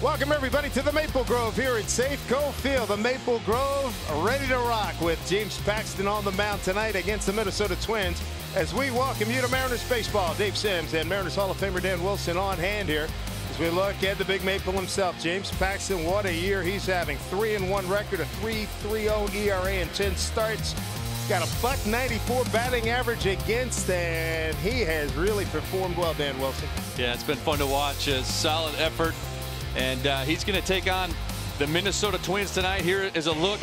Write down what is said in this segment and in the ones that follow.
Welcome everybody to the Maple Grove here at Safeco Field. The Maple Grove ready to rock with James Paxton on the mound tonight against the Minnesota Twins. As we welcome you to Mariners baseball, Dave Sims and Mariners Hall of Famer Dan Wilson on hand here as we look at the Big Maple himself, James Paxton. What a year he's having. 3-1 record, a 3.30 ERA in 10 starts. He's got a .94 batting average against, and he has really performed well, Dan Wilson. Yeah, it's been fun to watch. A solid effort. And he's going to take on the Minnesota Twins tonight. Here is a look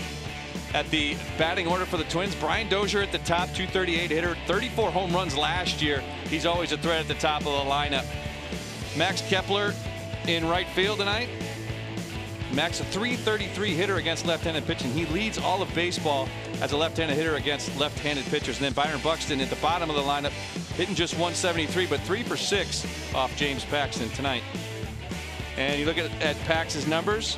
at the batting order for the Twins. Brian Dozier at the top, 238 hitter, 34 home runs last year. He's always a threat at the top of the lineup. Max Kepler in right field tonight. Max, a 333 hitter against left-handed pitching. He leads all of baseball as a left-handed hitter against left-handed pitchers. And then Byron Buxton at the bottom of the lineup, hitting just 173, but 3 for 6 off James Paxton tonight. And you look at Pax's numbers,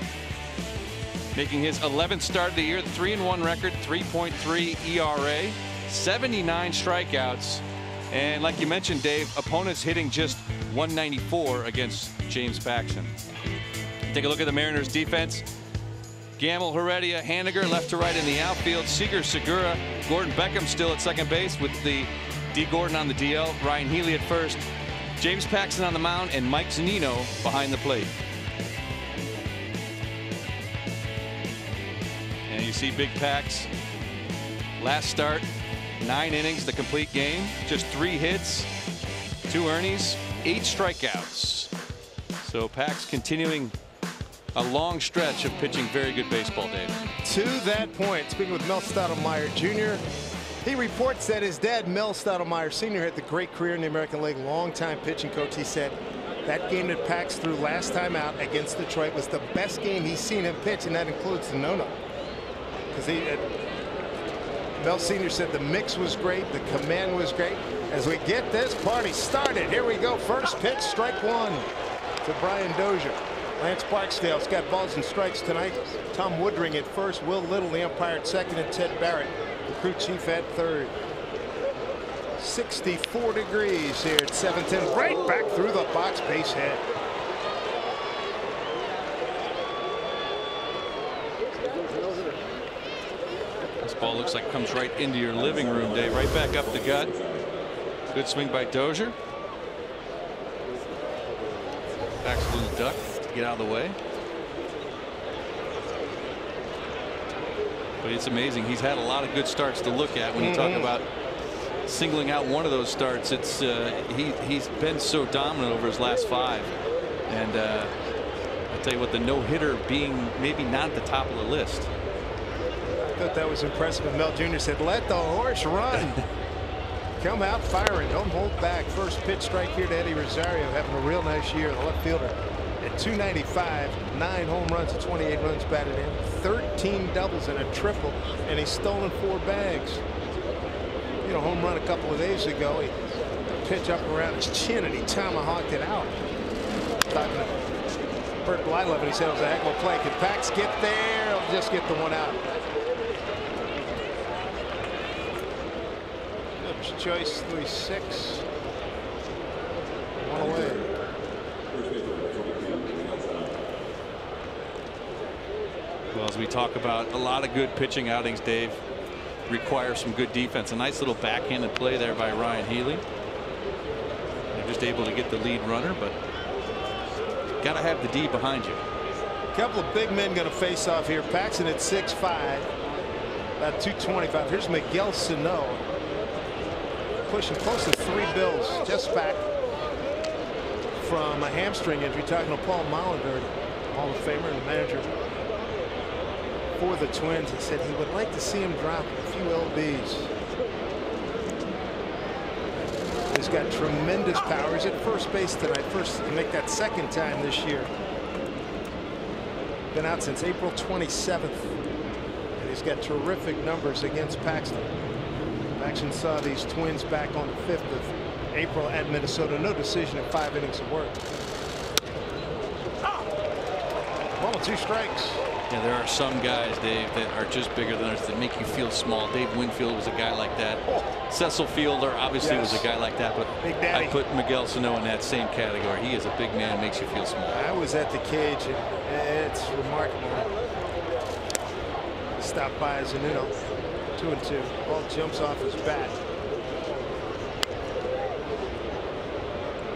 making his 11th start of the year, the 3-1 record, 3.3 ERA, 79 strikeouts. And like you mentioned, Dave, opponents hitting just 194 against James Paxton. Take a look at the Mariners defense. Gamble, Heredia, Haniger left to right in the outfield. Seager, Segura, Gordon Beckham still at second base with the D. Gordon on the DL. Ryan Healy at first. James Paxton on the mound and Mike Zunino behind the plate. And you see Big Pax. Last start, 9 innings, the complete game. Just 3 hits, 2 earnies, 8 strikeouts. So Pax continuing a long stretch of pitching very good baseball, Dave. To that point, speaking with Mel Stottlemyre Jr., he reports that his dad, Mel Stottlemyre Sr., had the great career in the American League, longtime pitching coach. He said that game that Pax threw last time out against Detroit was the best game he's seen him pitch, and that includes the no-no. Because Mel Sr. said the mix was great, the command was great. As we get this party started, here we go. First pitch, strike 1 to Brian Dozier. Lance Barksdale's got balls and strikes tonight. Tom Woodring at first, Will Little the umpire at second, and Ted Barrett, the crew chief, at third. 64 degrees here at 7:10. Right back through the box, base hit. This ball looks like comes right into your living room, Dave. Right back up the gut. Good swing by Dozier. Backs a little duck to get out of the way. But it's amazing. He's had a lot of good starts to look at. When you talk about singling out one of those starts, it's he's been so dominant over his last 5. And I'll tell you what, the no-hitter being maybe not at the top of the list. I thought that was impressive. Mel Jr. said, let the horse run. Come out firing. Don't hold back. First pitch strike here to Eddie Rosario, having a real nice year. The left fielder at 295, 9 home runs, 28 runs batted in, 13 doubles and a triple, and he's stolen 4 bags. You know, home run a couple of days ago. He pitch up around his chin and he tomahawked it out. Talking to Bert Blyleven, he said it was a heck of a play. Can Pax get there? He'll just get the one out. Phillips choice 3-6. 1 away. Well, as we talk about, a lot of good pitching outings, Dave, require some good defense. A nice little backhanded play there by Ryan Healy. They're just able to get the lead runner, but got to have the D behind you. A couple of big men going to face off here. Paxton at 6'5", about 225. Here's Miguel Sano, pushing close to 3 bills, just back from a hamstring injury. Talking to Paul Molinder, Hall of Famer and manager for the Twins. He said he would like to see him drop a few lbs. He's got tremendous power. He's at first base tonight. First to make that second time this year. Been out since April 27th. And he's got terrific numbers against Paxton. Paxton saw these Twins back on the 5th of April at Minnesota. No decision in 5 innings of work. 1 with 2 strikes. Yeah, there are some guys, Dave, that are just bigger than us that make you feel small. Dave Winfield was a guy like that. Cecil Fielder obviously was a guy like that, but I put Miguel Sano in that same category. He is a big man, makes you feel small. I was at the cage. It's remarkable. Stopped by Zunino. 2-2. Ball jumps off his bat.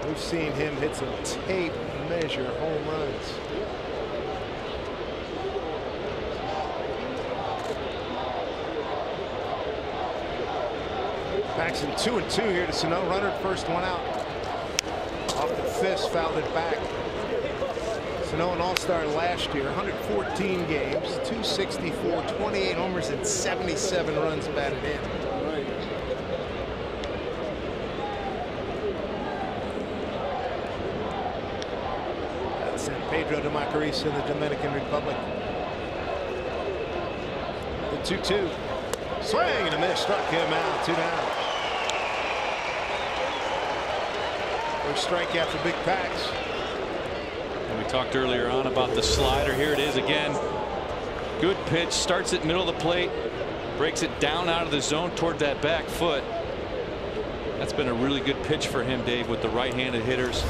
We've seen him hit some tape measure home runs. Paxton 2-2 here to Sano. Runner first one out. Off the fist, fouled it back. Sano an all-star last year, 114 games, 264, 28 homers, and 77 runs batted in. That's San Pedro de Macorís in the Dominican Republic. The 2-2. Swing and a miss, struck him out, 2 down. First strikeout for Big Pax. And we talked earlier on about the slider. Here it is again. Good pitch, starts at middle of the plate, breaks it down out of the zone toward that back foot. That's been a really good pitch for him, Dave, with the right-handed hitters.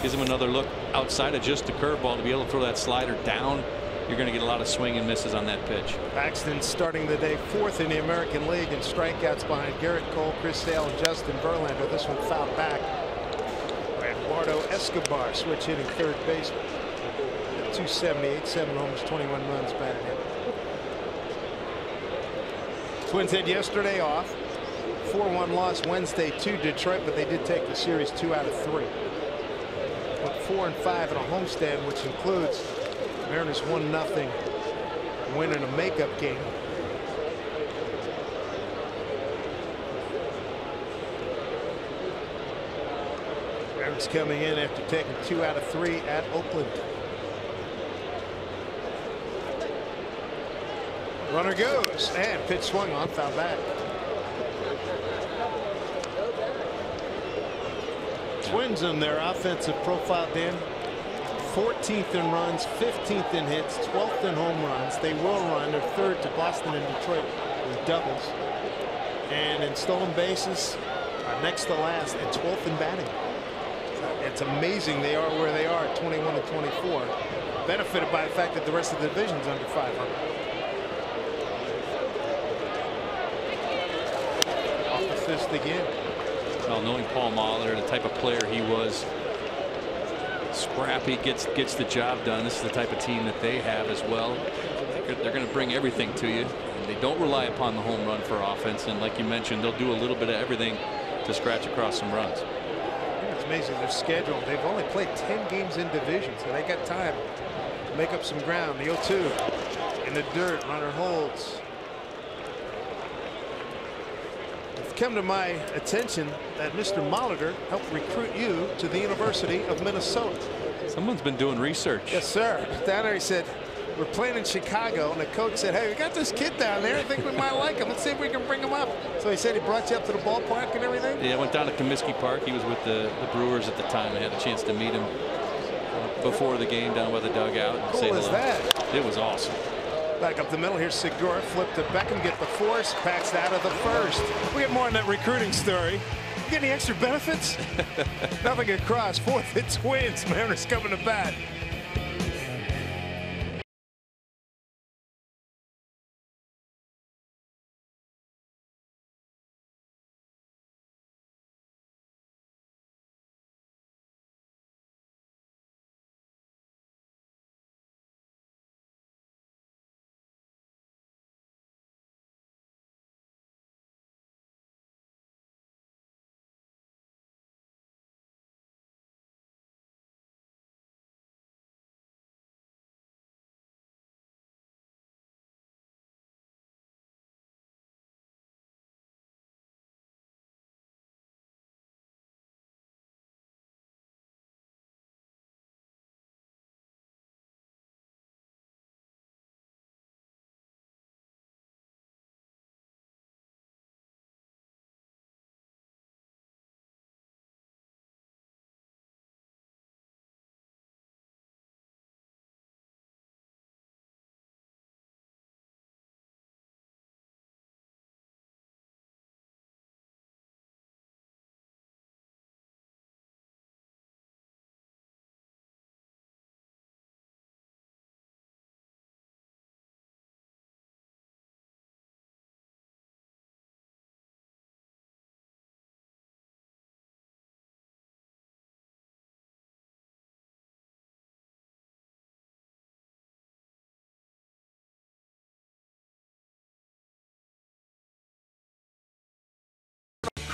Gives him another look outside of just the curveball to be able to throw that slider down. You're going to get a lot of swing and misses on that pitch. Paxton starting the day 4th in the American League in strikeouts behind Garrett Cole, Chris Sale, and Justin Verlander. This one fouled back by Eduardo Escobar, switch hitting third baseman. 278, 7 homers, 21 runs batted in. Twins had yesterday off. 4-1 loss Wednesday to Detroit, but they did take the series 2 out of 3. Went 4-5 in a homestand, which includes Mariners 1-0 win in a makeup game. Mariners coming in after taking 2 out of 3 at Oakland. Runner goes and pitch swung on, foul back. Twins in their offensive profile, Dan. 14th in runs, 15th in hits, 12th in home runs. They will run. They're 3rd to Boston and Detroit with doubles. And in stolen bases, next to last, and 12th in batting. It's amazing they are where they are at 21 and 24. Benefited by the fact that the rest of the division's under 500. Off the fist again. Well, knowing Paul Molitor, the type of player he was, scrappy, gets the job done. This is the type of team that they have as well. They're going to bring everything to you. And they don't rely upon the home run for offense. And like you mentioned, they'll do a little bit of everything to scratch across some runs. It's amazing their schedule. They've only played 10 games in division, so they got time to make up some ground. The 0-2 in the dirt. Runner holds. It's come to my attention that Mr. Molitor helped recruit you to the University of Minnesota. Someone's been doing research. Yes, sir. Down there, he said, we're playing in Chicago, and the coach said, hey, we got this kid down there. I think we might like him. Let's see if we can bring him up. So he said he brought you up to the ballpark and everything? Yeah, I went down to Comiskey Park. He was with the Brewers at the time. I had a chance to meet him before the game down by the dugout. And cool say is hello. that? It was awesome. Back up the middle. Here's Segura. Flip to Beckham. Get the force. Packs out of the first. We get more on that recruiting story. You get any extra benefits? Nothing across. 4th, it's Twins. Mariners coming to bat.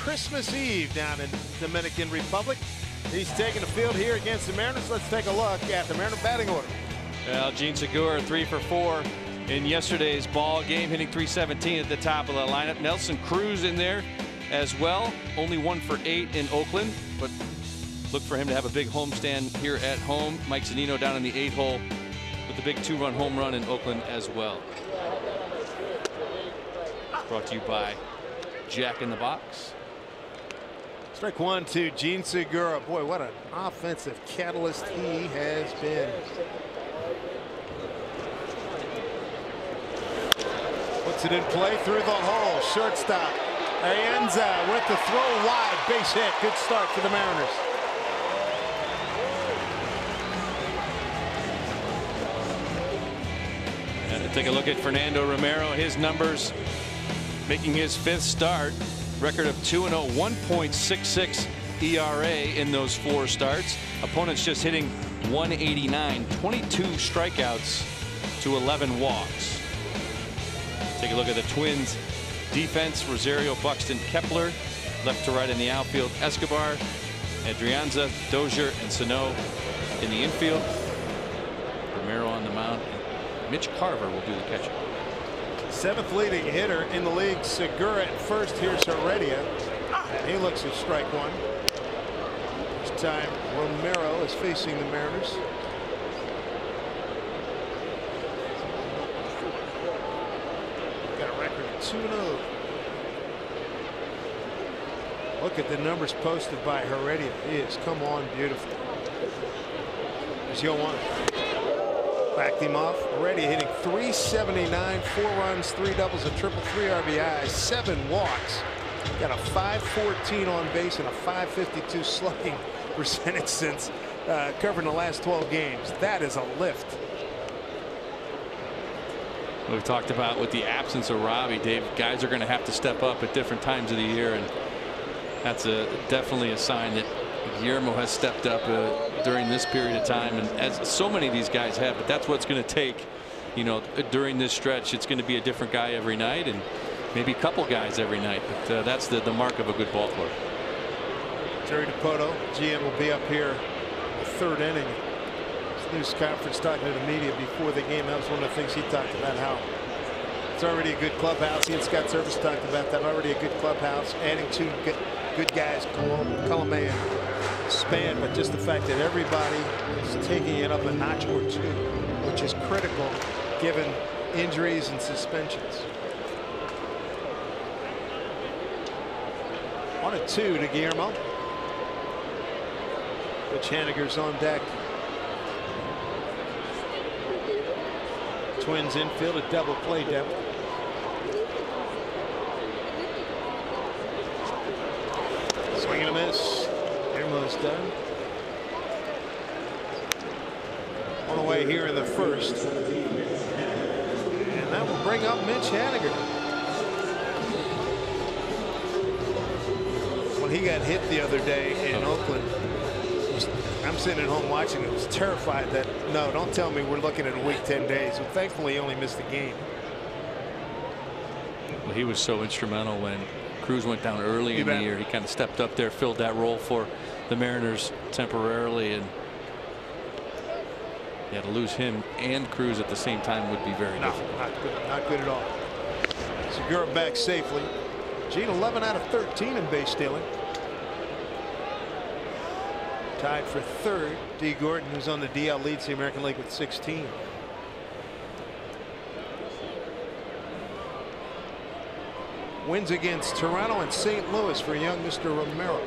Christmas Eve down in Dominican Republic. He's taking the field here against the Mariners. Let's take a look at the Mariner batting order. Well, Gene Segura 3 for 4 in yesterday's ball game, hitting .317 at the top of the lineup. Nelson Cruz in there as well, only 1 for 8 in Oakland, but look for him to have a big homestand here at home. Mike Zunino down in the 8 hole with the big 2-run home run in Oakland as well. Brought to you by Jack in the Box. Strike 1 to Gene Segura. Boy, what an offensive catalyst he has been. Puts it in play through the hole. Shortstop Arienza with the throw wide. Base hit. Good start for the Mariners. And take a look at Fernando Romero. His numbers making his 5th start. Record of 2-0, 1.66 ERA in those 4 starts. Opponents just hitting .189, 22 strikeouts to 11 walks. Take a look at the Twins defense. Rosario, Buxton, Kepler. Left to right in the outfield. Escobar, Adrianza, Dozier, and Sano in the infield. Romero on the mound. Mitch Carver will do the catching. 7th leading hitter in the league. Segura at first. Here's Heredia, and he looks at strike 1. This time Romero is facing the Mariners. Got a record of 2-0. Look at the numbers posted by Heredia. He has come on beautifully. There's 0-1. Backed him off. Already hitting .379, 4 runs, 3 doubles, a triple, 3 RBIs, 7 walks. Got a .514 on base and a .552 slugging percentage since covering the last 12 games. That is a lift. We've talked about with the absence of Robbie, Dave, guys are going to have to step up at different times of the year, and that's definitely a sign that Guillermo has stepped up during this period of time, and as so many of these guys have. But that's what's going to take, you know, during this stretch. It's going to be a different guy every night, and maybe a couple guys every night. But that's the mark of a good ball club. Jerry DiPoto, GM, will be up here in the 3rd inning. This news conference talking to the media before the game. That was one of the things he talked about, how it's already a good clubhouse. He and Scott Service talked about that. Already a good clubhouse. Adding 2 good guys, Colomé and Span, but just the fact that everybody is taking it up a notch or 2, which is critical given injuries and suspensions. 1-2 to Guillermo. Rich Haniger's on deck. Twins infield, a double play depth. Swing and a miss. Guillermo's done. On the way here in the 1st. And that will bring up Mitch Haniger. When he got hit the other day in Oakland, I'm sitting at home watching it. Was terrified that, no, don't tell me we're looking at a week 10 days. Well, thankfully, he only missed the game. Well, he was so instrumental when Cruz went down early in the year. He kind of stepped up there, filled that role for the Mariners temporarily, and yeah, to lose him and Cruz at the same time would be very difficult. Not good at all. Segura back safely. Gene 11 out of 13 in base stealing. Tied for 3rd. D. Gordon, who's on the DL, leads the American League with 16. Wins against Toronto and St. Louis for young Mr. Romero.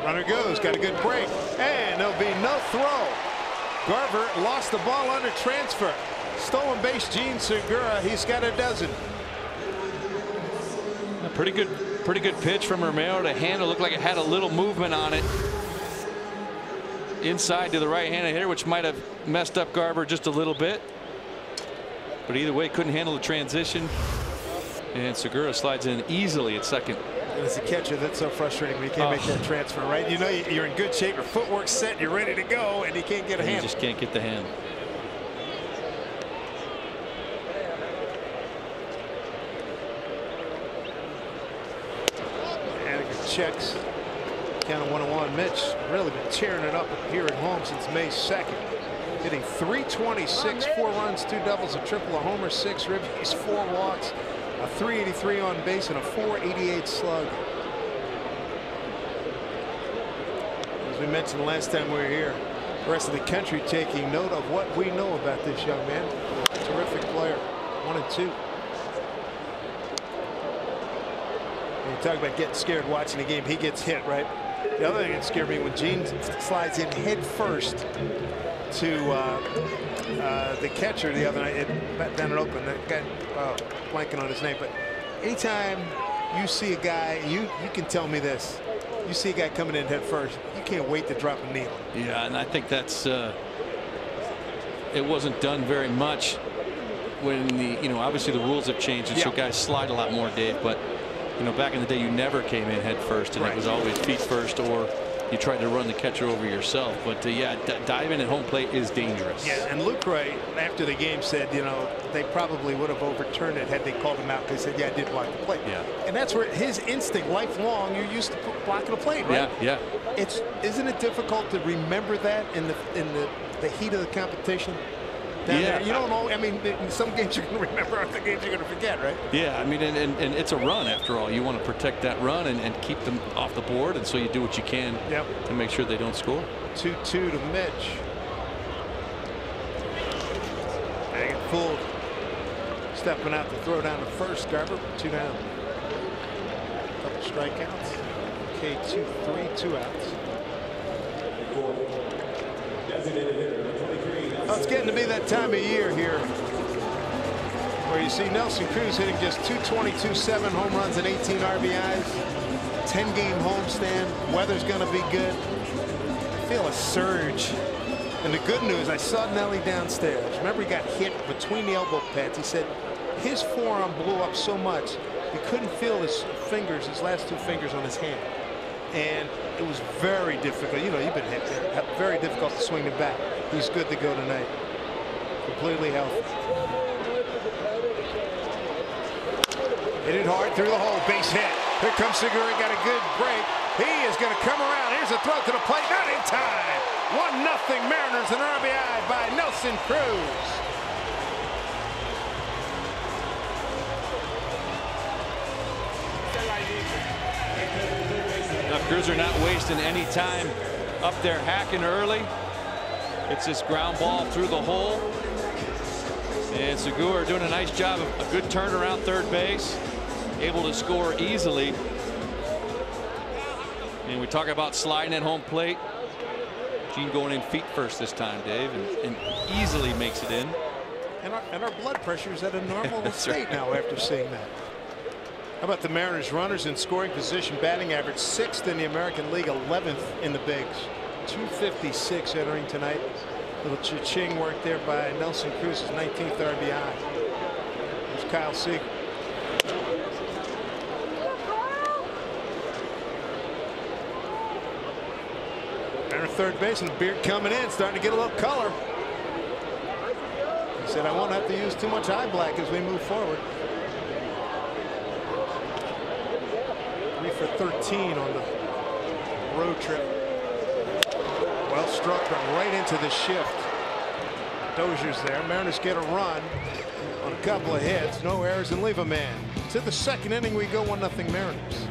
Runner goes, got a good break, and there'll be no throw. Garver lost the ball under transfer. Stolen base, Gene Segura. He's got a dozen. A pretty good pitch from Romero to handle. Looked like it had a little movement on it inside to the right-handed hitter, which might have messed up Garver just a little bit. But either way, couldn't handle the transition. And Segura slides in easily at second. And as a catcher, that's so frustrating when you can't make that transfer, right? You know you're in good shape, your footwork's set, you're ready to go, and you can't get a hand. You just can't get the hand. checks. Count of 1-1. Mitch really been tearing it up here at home since May 2nd. Hitting .326, 4 runs, 2 doubles, a triple, a homer, 6 ribbies, 4 walks, a .383 on base, and a .488 slug. As we mentioned the last time we were here, the rest of the country taking note of what we know about this young man. Terrific player. 1 and 2. And you talk about getting scared watching the game. He gets hit, right? The other thing that scared me when Gene slides in head first to the catcher the other night, down and open. That guy, blanking on his name, but anytime you see a guy, you can tell me this. You see a guy coming in head first, you can't wait to drop a knee. Yeah, and I think that's it wasn't done very much when obviously the rules have changed, and so guys slide a lot more, Dave. But back in the day, you never came in head first, and it was always feet first, or you tried to run the catcher over yourself. But yeah, diving at home plate is dangerous. Yeah, and Luke Ray after the game said, they probably would have overturned it had they called him out, because they said, yeah, I did block the plate. Yeah. And that's where his instinct, lifelong, you're used to blocking a plate, right? Yeah, yeah. Isn't it difficult to remember that in the heat of the competition? There. You don't know. I mean, in some games you're going to remember, other games you're going to forget, right? Yeah, I mean, and it's a run after all. You want to protect that run and keep them off the board, and so you do what you can to make sure they don't score. 2-2 to Mitch. They get fooled. Stepping out to throw down the first. Garber, 2 down. Couple strikeouts. K2-3, 2 outs. Oh, it's getting to be that time of year here where you see Nelson Cruz hitting just .222, 7 home runs and 18 RBIs. 10-game homestand. Weather's going to be good. I feel a surge. And the good news, I saw Nelly downstairs. Remember, he got hit between the elbow pads. He said his forearm blew up so much he couldn't feel his fingers, his last 2 fingers on his hand. And it was very difficult. You've been hit. Very difficult to swing the bat. He's good to go tonight. Completely healthy. Hit it hard through the hole. Base hit. Here comes Segura. Got a good break. He is going to come around. Here's a throw to the plate. Not in time. 1-0 Mariners. An RBI by Nelson Cruz. Now, Cruz are not wasting any time up there hacking early. It's this ground ball through the hole. And Segura doing a nice job of a good turnaround third base. Able to score easily. And we talk about sliding at home plate. Gene going in feet first this time, Dave, and easily makes it in. And our blood pressure is at a normal state now after seeing that. How about the Mariners? Runners in scoring position, batting average 6th in the American League, 11th in the bigs. 256 entering tonight. Little cha-ching work there by Nelson Cruz's 19th RBI. There's Kyle Seager. Runner third base, and the beard coming in, starting to get a little color. He said, I won't have to use too much eye black as we move forward. 3 for 13 on the road trip. Well struck, but right into the shift. Dozier's there. Mariners get a run on a couple of hits. No errors and leave a man. To the 2nd inning we go. 1-0 Mariners.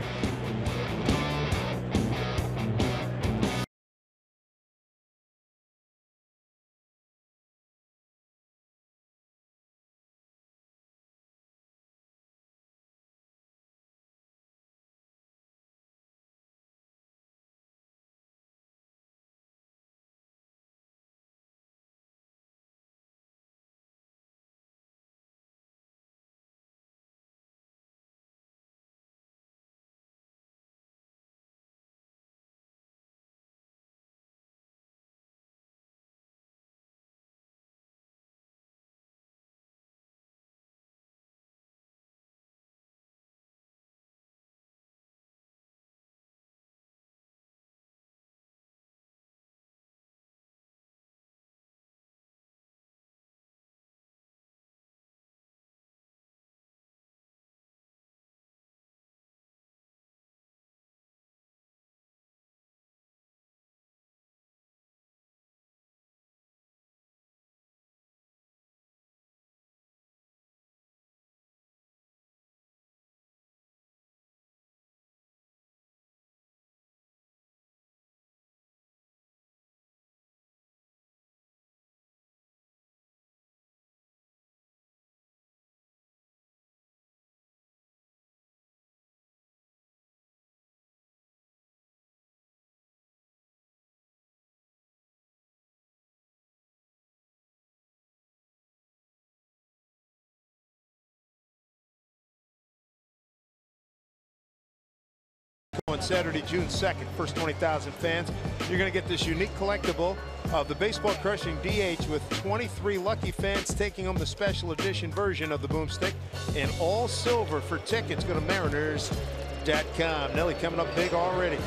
On Saturday, June 2nd, first 20,000 fans. You're going to get this unique collectible of the baseball crushing DH with 23 lucky fans taking home the special edition version of the boomstick in all silver. For tickets, go to mariners.com. Nelly coming up big already.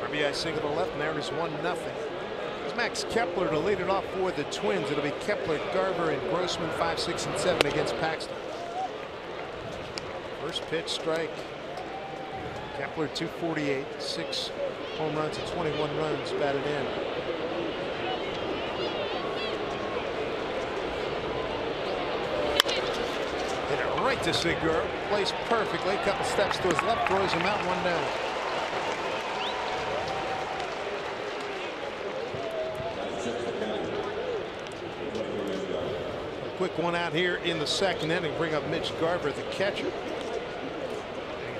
RBI single to left. Mariners 1-0. It's Max Kepler to lead it off for the Twins. It'll be Kepler, Garver, and Grossman 5, 6, and 7 against Paxton. First pitch, strike. Kepler 248, 6 home runs and 21 runs batted in. Hit it right to Segura, plays perfectly, couple steps to his left, throws him out, 1 down. A quick one out here in the second inning, bring up Mitch Garver, the catcher.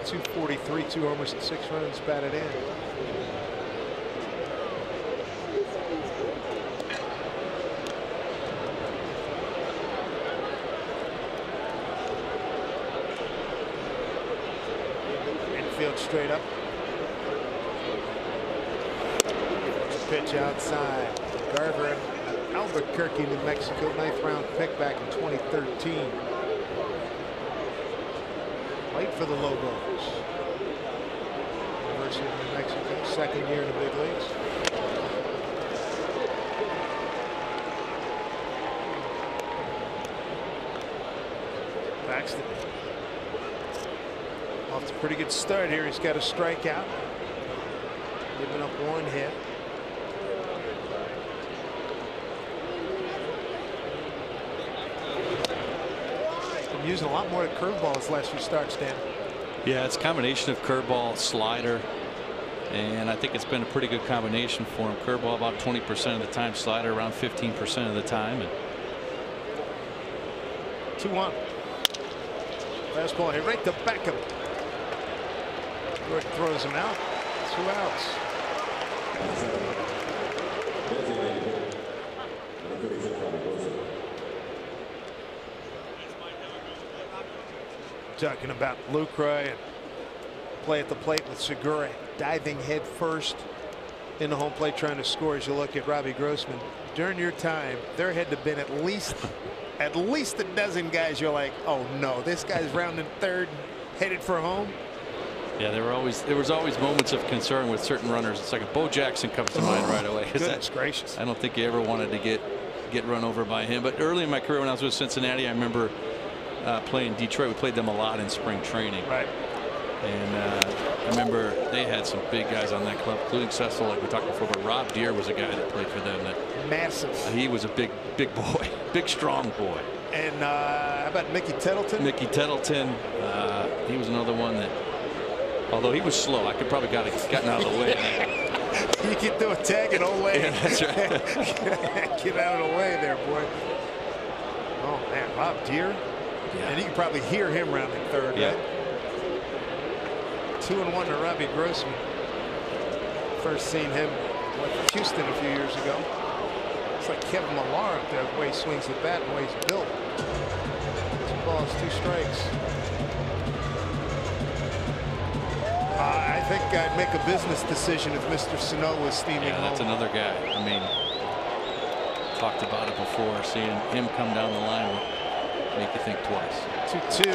243, 2 homers and 6 runs batted in. Infield straight up. Pitch outside. Garver, Albuquerque, New Mexico, 9th round pick back in 2013. Played for the Lobos. University of New Mexico, second year in the big leagues. Paxton. Off to a pretty good start here. He's got a strikeout. Giving up 1 hit. Using a lot more of curveball his last few starts, Dan. Yeah, it's a combination of curveball, slider, and I think it's been a pretty good combination for him. Curveball about 20% of the time, slider around 15% of the time. And 2-1. Fastball hit right to Beckham. York throws him out. 2 outs. Talking about Lucroy and play at the plate with Segura diving head first in the home plate trying to score. As you look at Robbie Grossman, during your time there had to have been at least a dozen guys you're like, oh no, this guy's rounding third headed for home. Yeah, there was always moments of concern with certain runners. It's like Bo Jackson comes to mind right away. Goodness gracious. I don't think you ever wanted to get run over by him. But early in my career when I was with Cincinnati, I remember playing Detroit. We played them a lot in spring training. Right. And I remember they had some big guys on that club, including Cecil, like we talked before. But Rob Deere was a guy that played for them. That massive. He was a big boy, big strong boy. And how about Mickey Tettleton? Mickey Tettleton. He was another one that, although he was slow, I could probably gotten out of the way. You can do a tag and ole. Yeah, that's right. Get out of the way there, boy. Oh man, Rob Deere. Yeah. And you can probably hear him rounding third, yeah. Right? 2-1 to Robbie Grossman. First seen him with Houston a few years ago. It's like Kevin Millar up there, the way he swings the bat and the way he's built. 2 balls, 2 strikes. I think I'd make a business decision if Mr. Sano was steaming home. That's another guy. I mean, talked about it before. Seeing him come down the line will make you think twice. 2-2.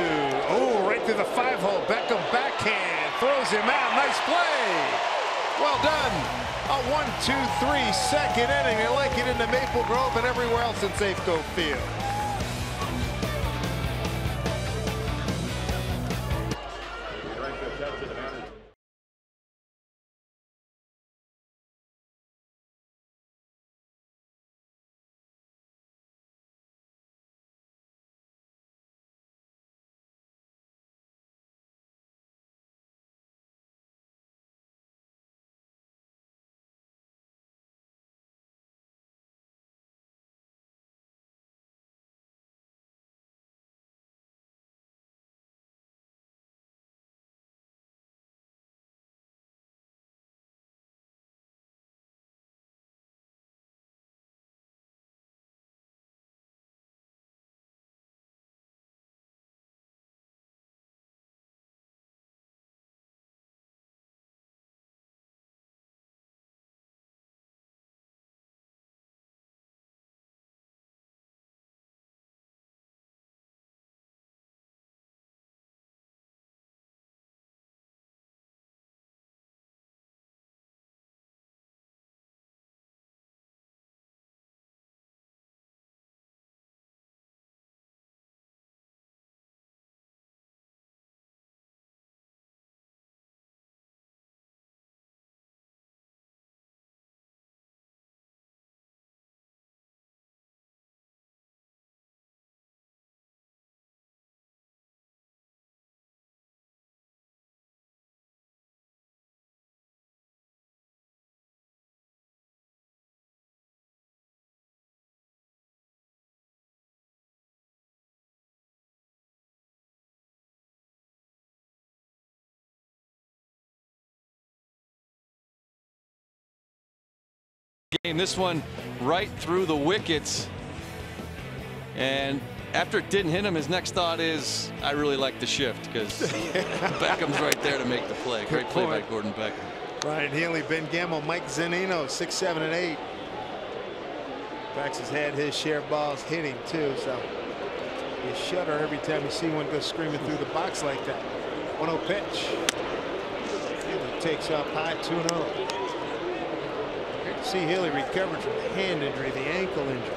Oh, right through the 5-hole. Beckham backhand throws him out. Nice play. Well done. A 1-2-3 second inning. They like it in the Maple Grove and everywhere else in Safeco Field. game. This one right through the wickets. And after it didn't hit him, his next thought is, I really like the shift, because Beckham's right there to make the play. Great play by Gordon Beckham. Ryan Healy, Ben Gamble, Mike Zunino, 6, 7, and 8. Pax has had his share of balls hitting too, so you shudder every time you see one go screaming through the box like that. 1-0 pitch. Healy takes off high, 2-0. Great to see Healy recovered from the hand injury, the ankle injury.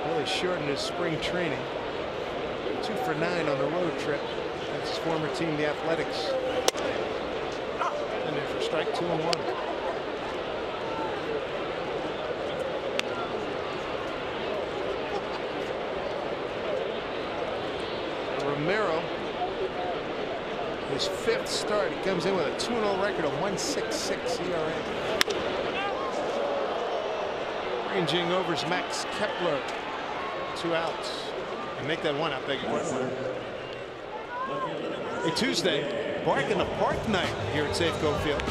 Really shortened his spring training. 2 for 9 on the road trip against his former team, the Athletics. And there for strike 2 and 1. Romero, his 5th start. He comes in with a 2-0 record of 1.66 ERA. Ranging over's Max Kepler. 2 outs. And make that 1 out, beg your pardon. A Tuesday, Bark in the Park night here at Safeco Field.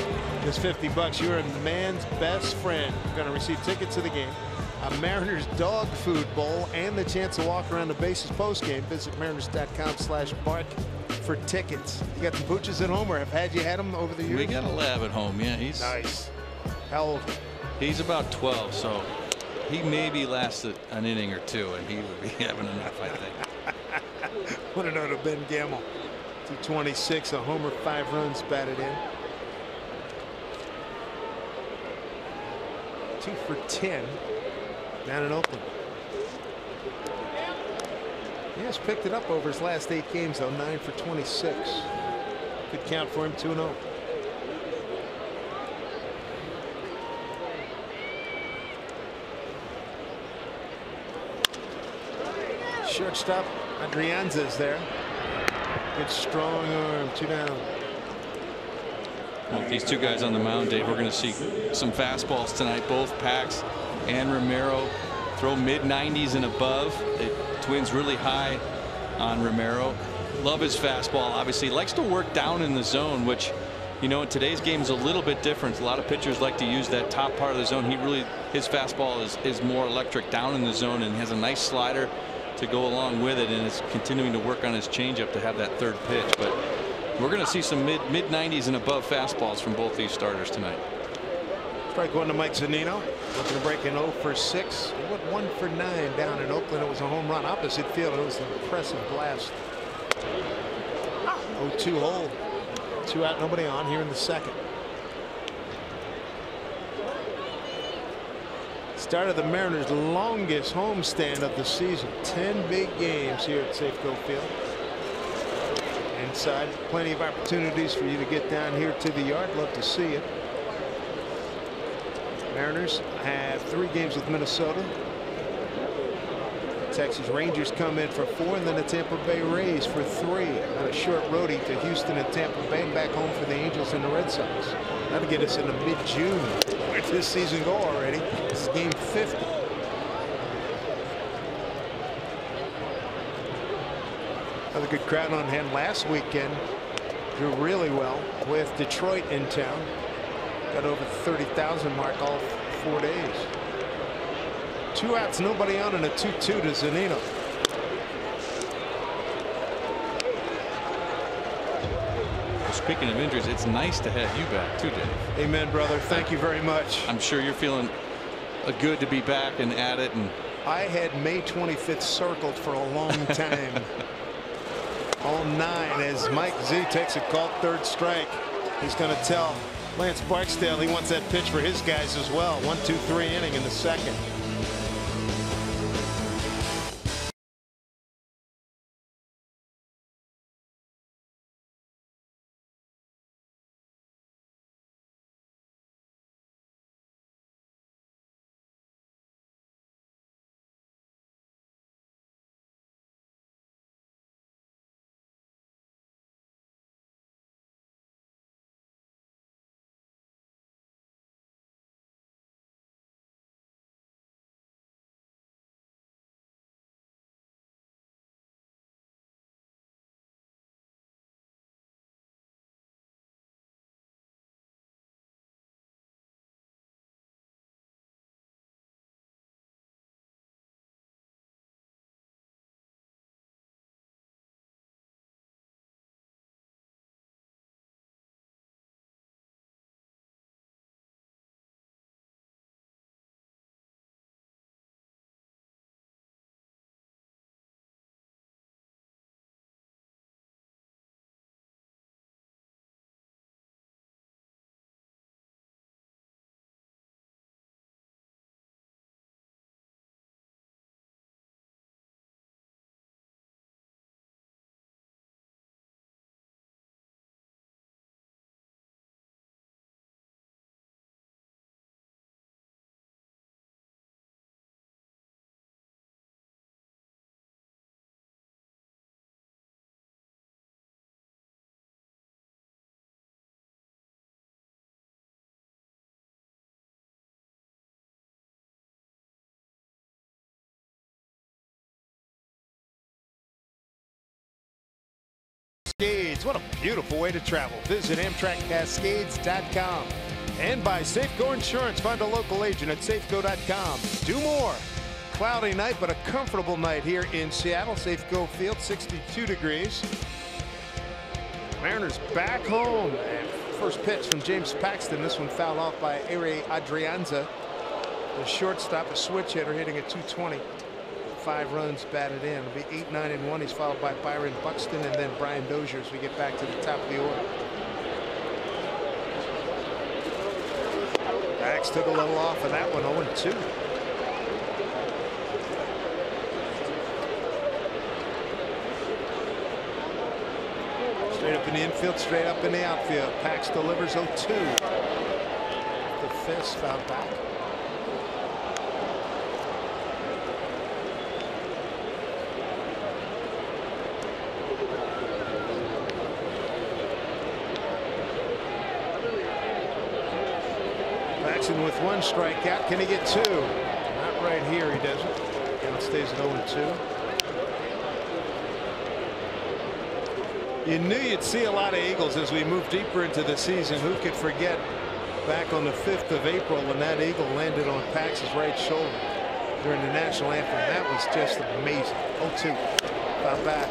Just $50. You're a man's best friend. You're going to receive tickets to the game, a Mariners dog food bowl, and the chance to walk around the bases post game. Visit mariners.com/bark for tickets. You got the pooches at home, or have you had them over the years? We got a lab at home. Yeah, he's nice. How old? He's about 12, so he maybe lasted an inning or 2, and he would be having enough, I think. Want to know to Ben Gamble. 226, a homer, 5 runs batted in. 2 for 10 down in Oakland. He has picked it up over his last 8 games, though. 9 for 26. Good count for him, 2-0. Shortstop Adrianza's there. Good strong arm, 2 down. Well, with these 2 guys on the mound, Dave, we're going to see some fastballs tonight. Both Pax and Romero throw mid-90s and above. The Twins really high on Romero. Love his fastball. Obviously likes to work down in the zone, which, you know, in today's game is a little bit different. A lot of pitchers like to use that top part of the zone. His fastball is more electric down in the zone, and has a nice slider to go along with it, and is continuing to work on his changeup to have that 3rd pitch. But we're going to see some mid-90s and above fastballs from both these starters tonight. Strike 1 to Mike Zunino. Looking to break in 0 for 6. He went 1 for 9 down in Oakland. It was a home run opposite field. It was an impressive blast. 0-2 hold. 2 out, nobody on here in the 2nd. Start of the Mariners' longest homestand of the season. 10 big games here at Safeco Field. Inside, plenty of opportunities for you to get down here to the yard. Love to see it. Mariners have 3 games with Minnesota. Texas Rangers come in for 4, and then the Tampa Bay Rays for 3. On a short roadie to Houston and Tampa Bay, and back home for the Angels and the Red Sox. That'll get us into mid-June. Where does this season go already? This is game 50. Another good crowd on hand last weekend. Drew really well with Detroit in town. Got over the 30,000 mark all 4 days. 2 outs, nobody on, and a 2-2 to Zunino. Speaking of injuries, it's nice to have you back too, Dave. Amen, brother. Thank you very much. I'm sure you're feeling good to be back and at it. And I had May 25th circled for a long time. All 9 as Mike Z takes a called 3rd strike. He's going to tell Lance Barksdale he wants that pitch for his guys as well. 1-2-3 inning in the 2nd. Cascades. What a beautiful way to travel. Visit AmtrakCascades.com. And by Safeco Insurance. Find a local agent at Safeco.com. Do more. Cloudy night, but a comfortable night here in Seattle. Safeco Field, 62 degrees. Mariners back home. And first pitch from James Paxton. This one fouled off by Ere Adrianza. The shortstop, a switch hitter, hitting at 220. 5 runs batted in. It'll be 8-9 and 1. He's followed by Byron Buxton and then Brian Dozier as we get back to the top of the order. Pax took a little off of that one. 0-2. Straight up in the infield, straight up in the outfield. Pax delivers 0-2. The fist fouled back. Paxton with 1 strikeout. Can he get 2? Not right here. He doesn't. Count stays at 0-2. You knew you'd see a lot of Eagles as we move deeper into the season. Who could forget back on the 5th of April when that Eagle landed on Pax's right shoulder during the national anthem? That was just amazing. 0-2. Foul back.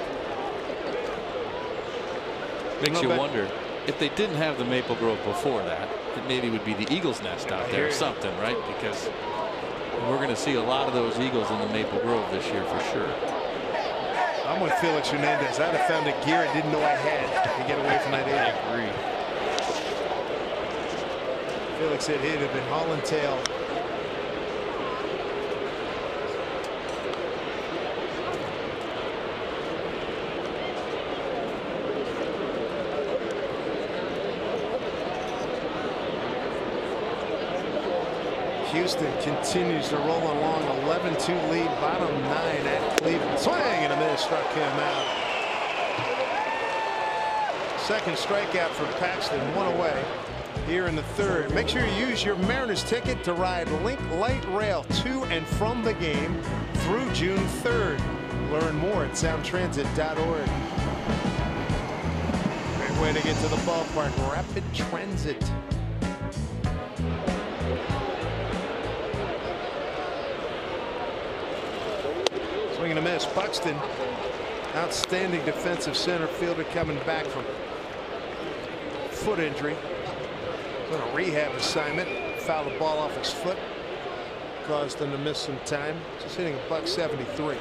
Makes you wonder if they didn't have the Maple Grove before that, it maybe would be the Eagles' nest out there or something, right? Because we're going to see a lot of those Eagles in the Maple Grove this year for sure. I'm with Felix Hernandez. I'd have found a gear I didn't know I had to get away from that Eagle. I agree. Felix said he'd have been hauling tail. Houston continues to roll along. 11-2 lead, bottom 9 at Cleveland. Swing and a miss, struck him out. Second strikeout for Paxton, 1 away here in the 3rd. Make sure you use your Mariners ticket to ride Link Light Rail to and from the game through June 3rd. Learn more at soundtransit.org. Great way to get to the ballpark. Rapid Transit. Swing and a miss. Buxton, outstanding defensive center fielder, coming back from foot injury. On a rehab assignment. Fouled the ball off his foot. Caused him to miss some time. Just hitting $173.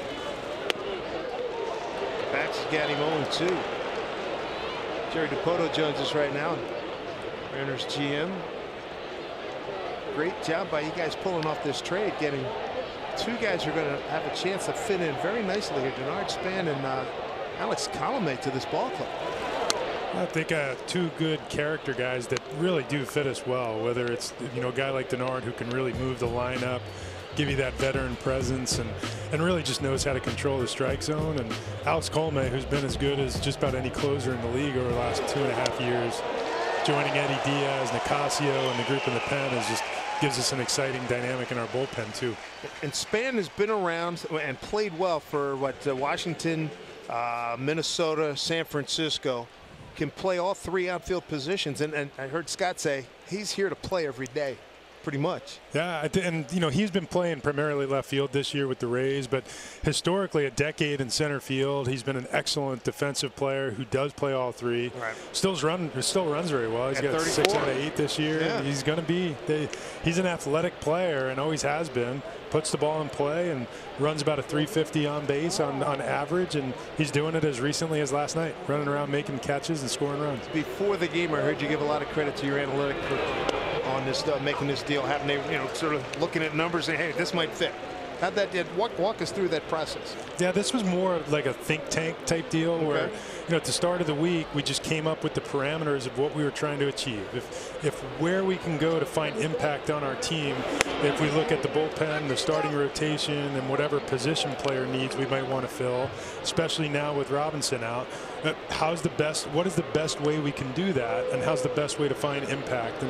Pax has got him 0-2. Jerry DiPoto joins us right now. Mariners GM. Great job by you guys pulling off this trade, getting 2 guys who are going to have a chance to fit in very nicely here. Denard Span and Alex Colomé to this ball club. I think 2 good character guys that really do fit us well, whether it's, you know, a guy like Denard who can really move the lineup, give you that veteran presence, and really just knows how to control the strike zone, and Alex Colomé, who's been as good as just about any closer in the league over the last 2.5 years, joining Eddie Diaz, Nicasio, and the group in the pen is just gives us an exciting dynamic in our bullpen too. And Span has been around and played well for Washington, Minnesota, San Francisco. Can play all 3 outfield positions, and I heard Scott say he's here to play every day, pretty much. Yeah, and you know, he's been playing primarily left field this year with the Rays, but historically a decade in center field. He's been an excellent defensive player who does play all 3. Right. Still runs very well. He's got 34. 6 out of 8 this year. Yeah. He's going to be. He's an athletic player and always has been. Puts the ball in play and runs about a 350 on base on average, and he's doing it as recently as last night, running around making catches and scoring runs. Before the game, I heard you give a lot of credit to your analytic on this, making this deal happen. They, you know, sort of looking at numbers and, hey, this might fit. How'd that walk us through that process? Yeah, this was more like a think tank type deal where, you know, at the start of the week, we just came up with the parameters of what we were trying to achieve. If where we can go to find impact on our team, if we look at the bullpen, the starting rotation, and whatever position player needs we might want to fill, especially now with Robinson out, what is the best way we can do that, and how's the best way to find impact?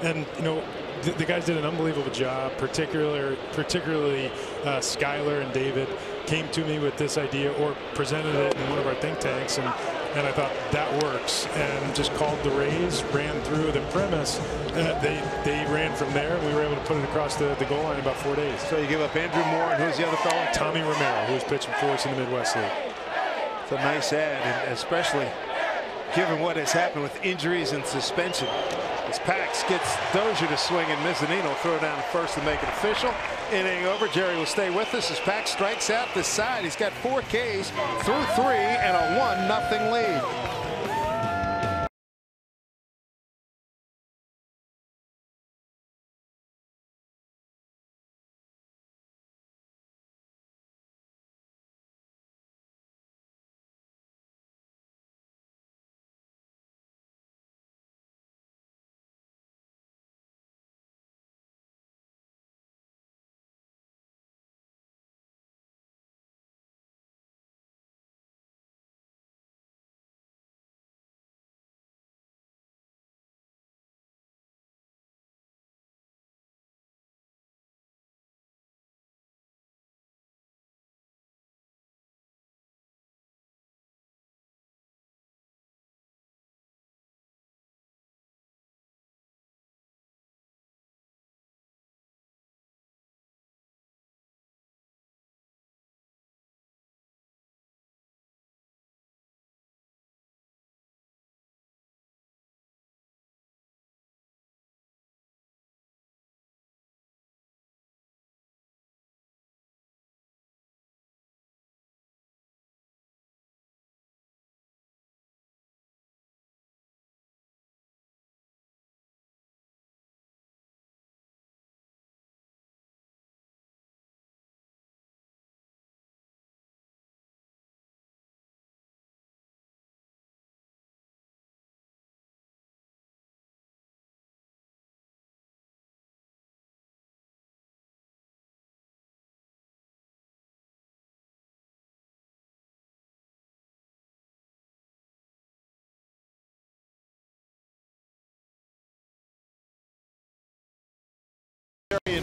And you know, the guys did an unbelievable job, particularly Skyler and David came to me with this idea or presented it in one of our think tanks, and And I thought that works, and just called the raise, ran through the premise. They ran from there, and we were able to put it across the goal line in about 4 days. So you give up Andrew Moore, and who's the other fellow? Tommy Romero, who was pitching for us in the Midwest League. It's a nice add, and especially given what has happened with injuries and suspension. As Pax gets Dozier to swing and Mezzanino will throw down to first to make it official. Inning over. Jerry will stay with us as Pax strikes out this side. He's got 4 Ks through 3 and a 1-0 lead.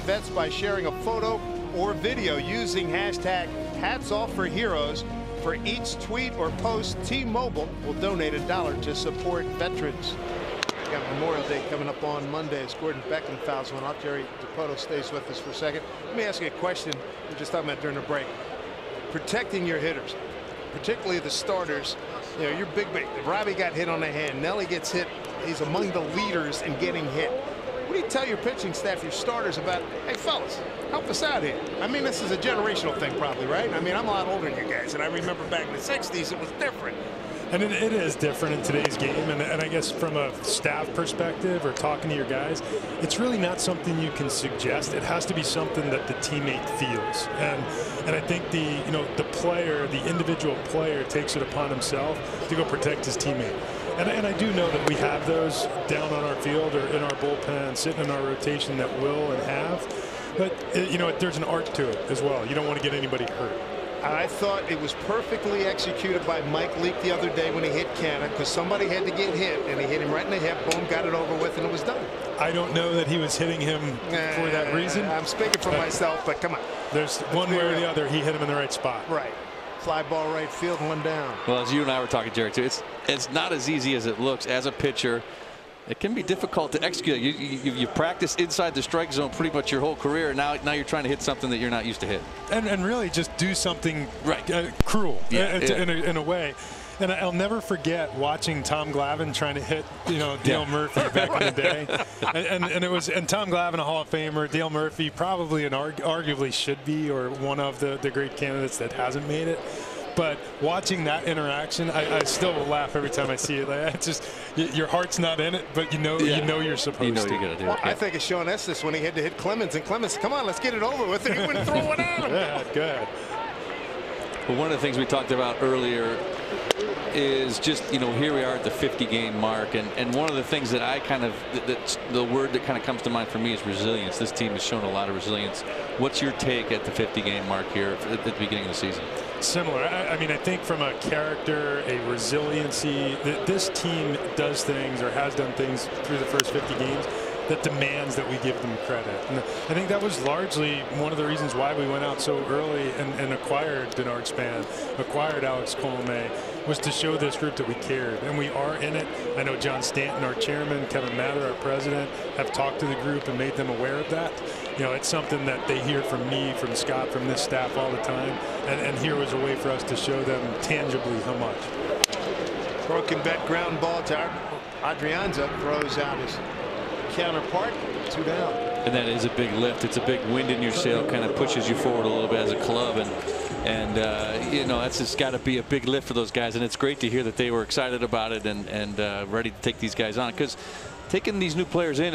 Vets by sharing a photo or video using hashtag #HatsOffForHeroes. For each tweet or post, T-Mobile will donate $1 to support veterans. We got Memorial Day coming up on Monday as Gordon Beckham fouls one off. Jerry DePoto stays with us for a second. Let me ask you a question we were just talking about during the break. Protecting your hitters, particularly the starters. You know, you're big. Robbie got hit on the hand. Nelly gets hit. He's among the leaders in getting hit. What do you tell your pitching staff, your starters, about, hey, fellas, help us out here? I mean, this is a generational thing probably, right? I mean, I'm a lot older than you guys, and I remember back in the 60s, it was different. And it is different in today's game. And I guess from a staff perspective or talking to your guys, it's really not something you can suggest. It has to be something that the teammate feels. And I think the player, the individual player, takes it upon himself to go protect his teammate. And I do know that we have those down on our field or in our bullpen, sitting in our rotation that will and have. But, there's an art to it as well. You don't want to get anybody hurt. I thought it was perfectly executed by Mike Leake the other day when he hit Canna, because somebody had to get hit, and he hit him right in the hip. Boom, got it over with, and it was done. I don't know that he was hitting him for that reason. I'm speaking for myself, but come on. There's one way or the other, he hit him in the right spot. Right. Fly ball right field, one down. Well, as you and I were talking, Jerry, too, it's not as easy as it looks. As a pitcher, it can be difficult to execute. You practice inside the strike zone pretty much your whole career. Now you're trying to hit something that you're not used to hit. And really just do something right. Cruel yeah. In a way. And I'll never forget watching Tom Glavine trying to hit, Dale Murphy back in the day. And Tom Glavine, a Hall of Famer, Dale Murphy probably arguably should be, or one of the great candidates that hasn't made it. But watching that interaction, I still will laugh every time I see it. Like, it's just your heart's not in it, but you know you're supposed to. You're gonna do it. I think of Sean Estes when he had to hit Clemens, and Clemens, come on, let's get it over with, and he wouldn't throw one at him. Yeah, good. Well, one of the things we talked about earlier is just, here we are at the 50-game mark, and one of the things that that's the word that kind of comes to mind for me is resilience. This team has shown a lot of resilience. What's your take at the 50-game mark here at the beginning of the season? Similar. I mean, I think from a character, a resiliency, that this team does things or has done things through the first 50 games that demands that we give them credit. And I think that was largely one of the reasons why we went out so early and acquired Denard Span, acquired Alex Colomé, was to show this group that we cared, and we are in it. I know John Stanton, our chairman, Kevin Mather, our president, have talked to the group and made them aware of that. You know, it's something that they hear from me, from Scott, from this staff all the time, and here was a way for us to show them tangibly how much. Broken bat ground ball to Adrianza, throws out his counterpart, 2 down. And that is a big lift. It's a big wind in your sail, kind of pushes you forward a little bit as a club, and you know, that's just got to be a big lift for those guys. And it's great to hear that they were excited about it and ready to take these guys on, because taking these new players in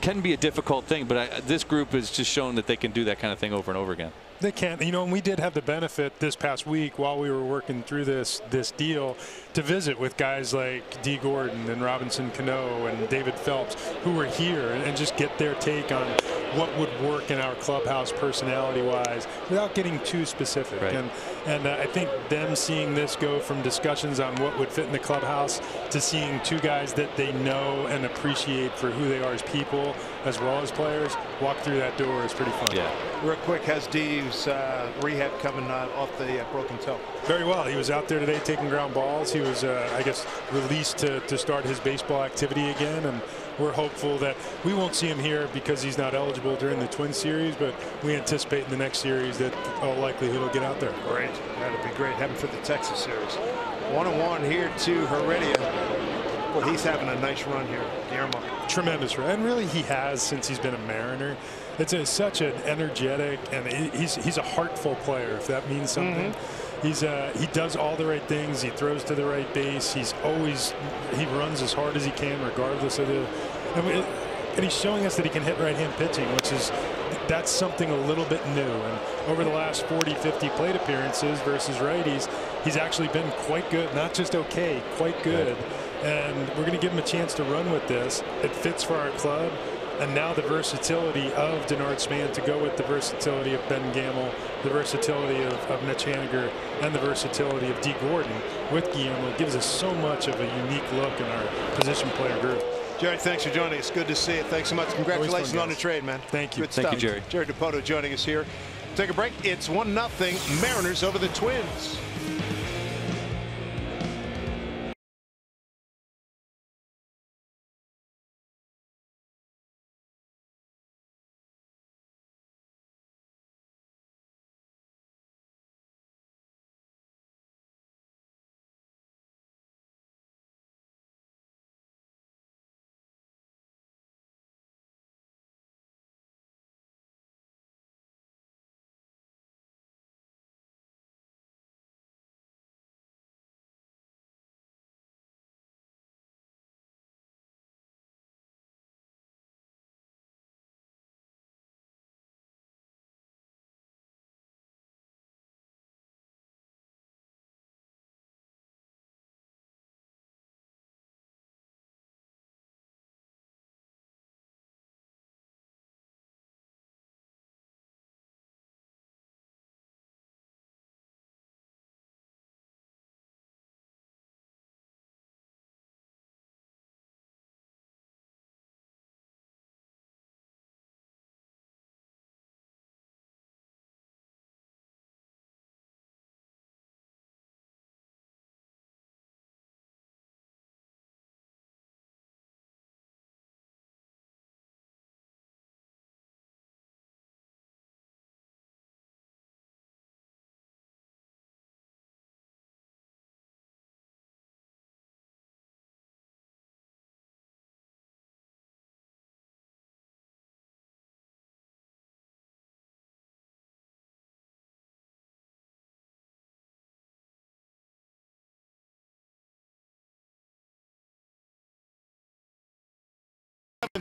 can be a difficult thing, but this group has just shown that they can do that kind of thing over and over again. They can. You know, and we did have the benefit this past week while we were working through this deal to visit with guys like D. Gordon and Robinson Cano and David Phelps, who were here, and just get their take on what would work in our clubhouse personality-wise without getting too specific. Right. And I think them seeing this go from discussions on what would fit in the clubhouse to seeing 2 guys that they know and appreciate for who they are as people as well as players walk through that door is pretty fun. Yeah. Real quick, how's D's rehab coming off the broken toe? Very well. He was out there today taking ground balls. He was, I guess, released to start his baseball activity again, and we're hopeful that we won't see him here because he's not eligible during the Twins series, but we anticipate in the next series that all likelihood he'll get out there. Great. That'd be great. Having for the Texas series. 1-1 here to Heredia. Well, he's having a nice run here, Guillermo. Tremendous run, and really he has since he's been a Mariner. It's such an energetic, and he's a heartful player, if that means something. He does all the right things. He throws to the right base. He runs as hard as he can, regardless of and he's showing us that he can hit right-hand pitching, that's something a little bit new. And over the last 40-50 plate appearances versus righties, he's actually been quite good, not just okay, quite good. And we're going to give him a chance to run with this. It fits for our club. And now the versatility of Denard Span to go with the versatility of Ben Gamble, the versatility of Mitch Haniger, and the versatility of D. Gordon with Guillermo gives us so much of a unique look in our position player group. Jerry, thanks for joining us. Good to see you. Thanks so much. Congratulations on the trade, man. Thank you. Good stuff. Thank you, Jerry. Jerry DiPoto joining us here. Take a break. It's 1-0 Mariners over the Twins.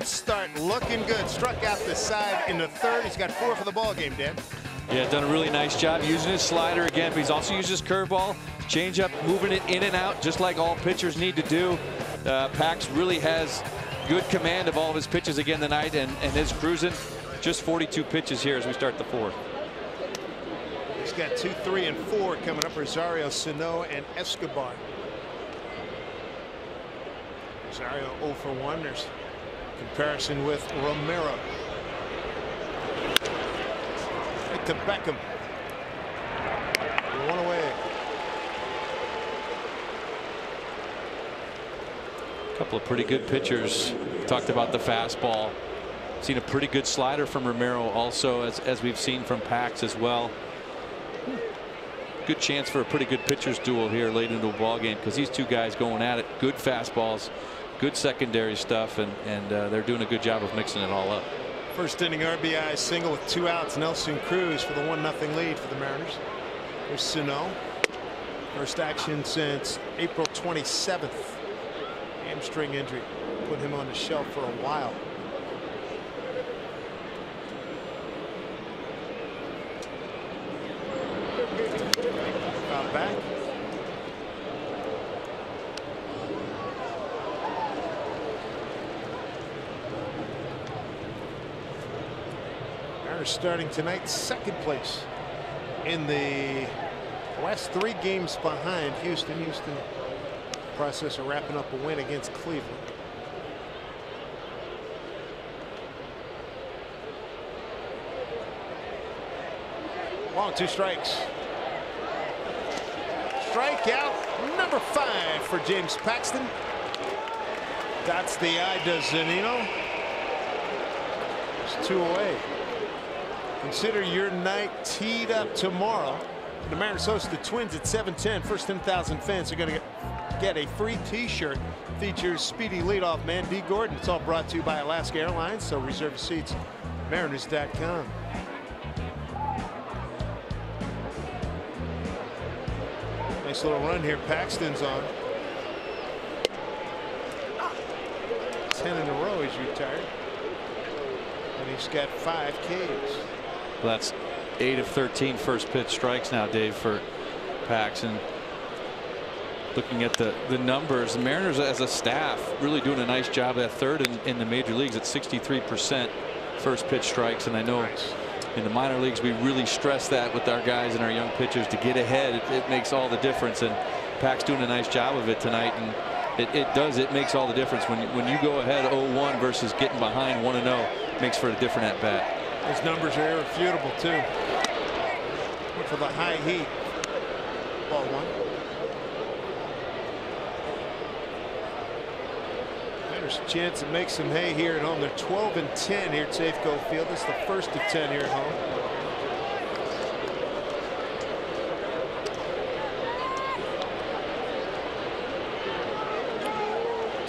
Start looking good. Struck out the side in the third. He's got 4 for the ball game, Dan. Yeah, done a really nice job using his slider again, but he's also used his curveball, changeup, moving it in and out, just like all pitchers need to do. Pax really has good command of all of his pitches again tonight, and is cruising. Just 42 pitches here as we start the 4th. He's got 2, 3, and 4 coming up. Rosario, Sano, and Escobar. Rosario 0 for 1. There's comparison with Romero. Right to Beckham. 1 away. A couple of pretty good pitchers. Talked about the fastball. Seen a pretty good slider from Romero also, as we've seen from Pax as well. Good chance for a pretty good pitchers duel here late into a ball game, because these two guys going at it. Good fastballs, good secondary stuff, and they're doing a good job of mixing it all up. First inning RBI single with 2 outs. Nelson Cruz for the 1-0 lead for the Mariners. There's Sano. First action since April 27th. Hamstring injury put him on the shelf for a while. Foul back. Mariners starting tonight second place in the West, 3 games behind Houston. Houston process of wrapping up a win against Cleveland. Ball, 2 strikes. Strikeout number 5 for James Paxton. That's the eye, does Zunino. It's 2 away. Consider your night teed up tomorrow. The Mariners host the Twins at 7:10. First 10,000 fans are going to get a free T-shirt. Features speedy leadoff man D. Gordon. It's all brought to you by Alaska Airlines, so reserve your seats. Mariners.com. Nice little run here. Paxton's on. 10 in a row. He's retired, and he's got 5 Ks. Well, that's 8 of 13 first pitch strikes now, Dave, for Paxton. Looking at the numbers, the Mariners as a staff really doing a nice job at third in the major leagues at 63% first pitch strikes. And I know in the minor leagues we really stress that with our guys and our young pitchers to get ahead. It makes all the difference, and Pax's doing a nice job of it tonight. And it makes all the difference when you go ahead 0-1 versus getting behind 1-0. Makes for a different at bat. His numbers are irrefutable too. Went for the high heat. Ball 1. There's a chance to make some hay here at home. They're 12-10 here at Safeco Field. This is the first of 10 here at home.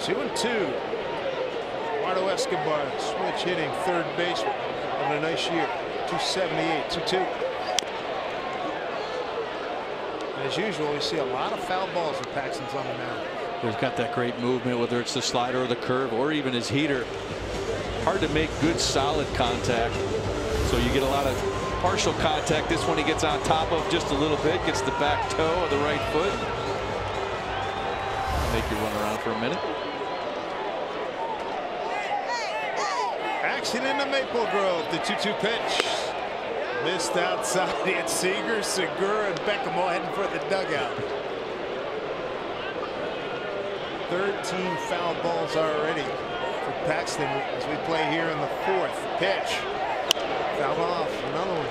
Two and 2. Eduardo Escobar, switch hitting third baseman, having a nice year. 278, 2-2. As usual, we see a lot of foul balls when Paxton's on the mound. He's got that great movement, whether it's the slider or the curve or even his heater. Hard to make good solid contact, so you get a lot of partial contact. This one he gets on top of just a little bit, gets the back toe of the right foot. Make you run around for a minute. Action in the Maple Grove. The 2-2 pitch. Missed outside. It's Seager, Segura, and Beckham all heading for the dugout. 13 foul balls already for Paxton as we play here in the 4th. Pitch. Fouled off. Another one.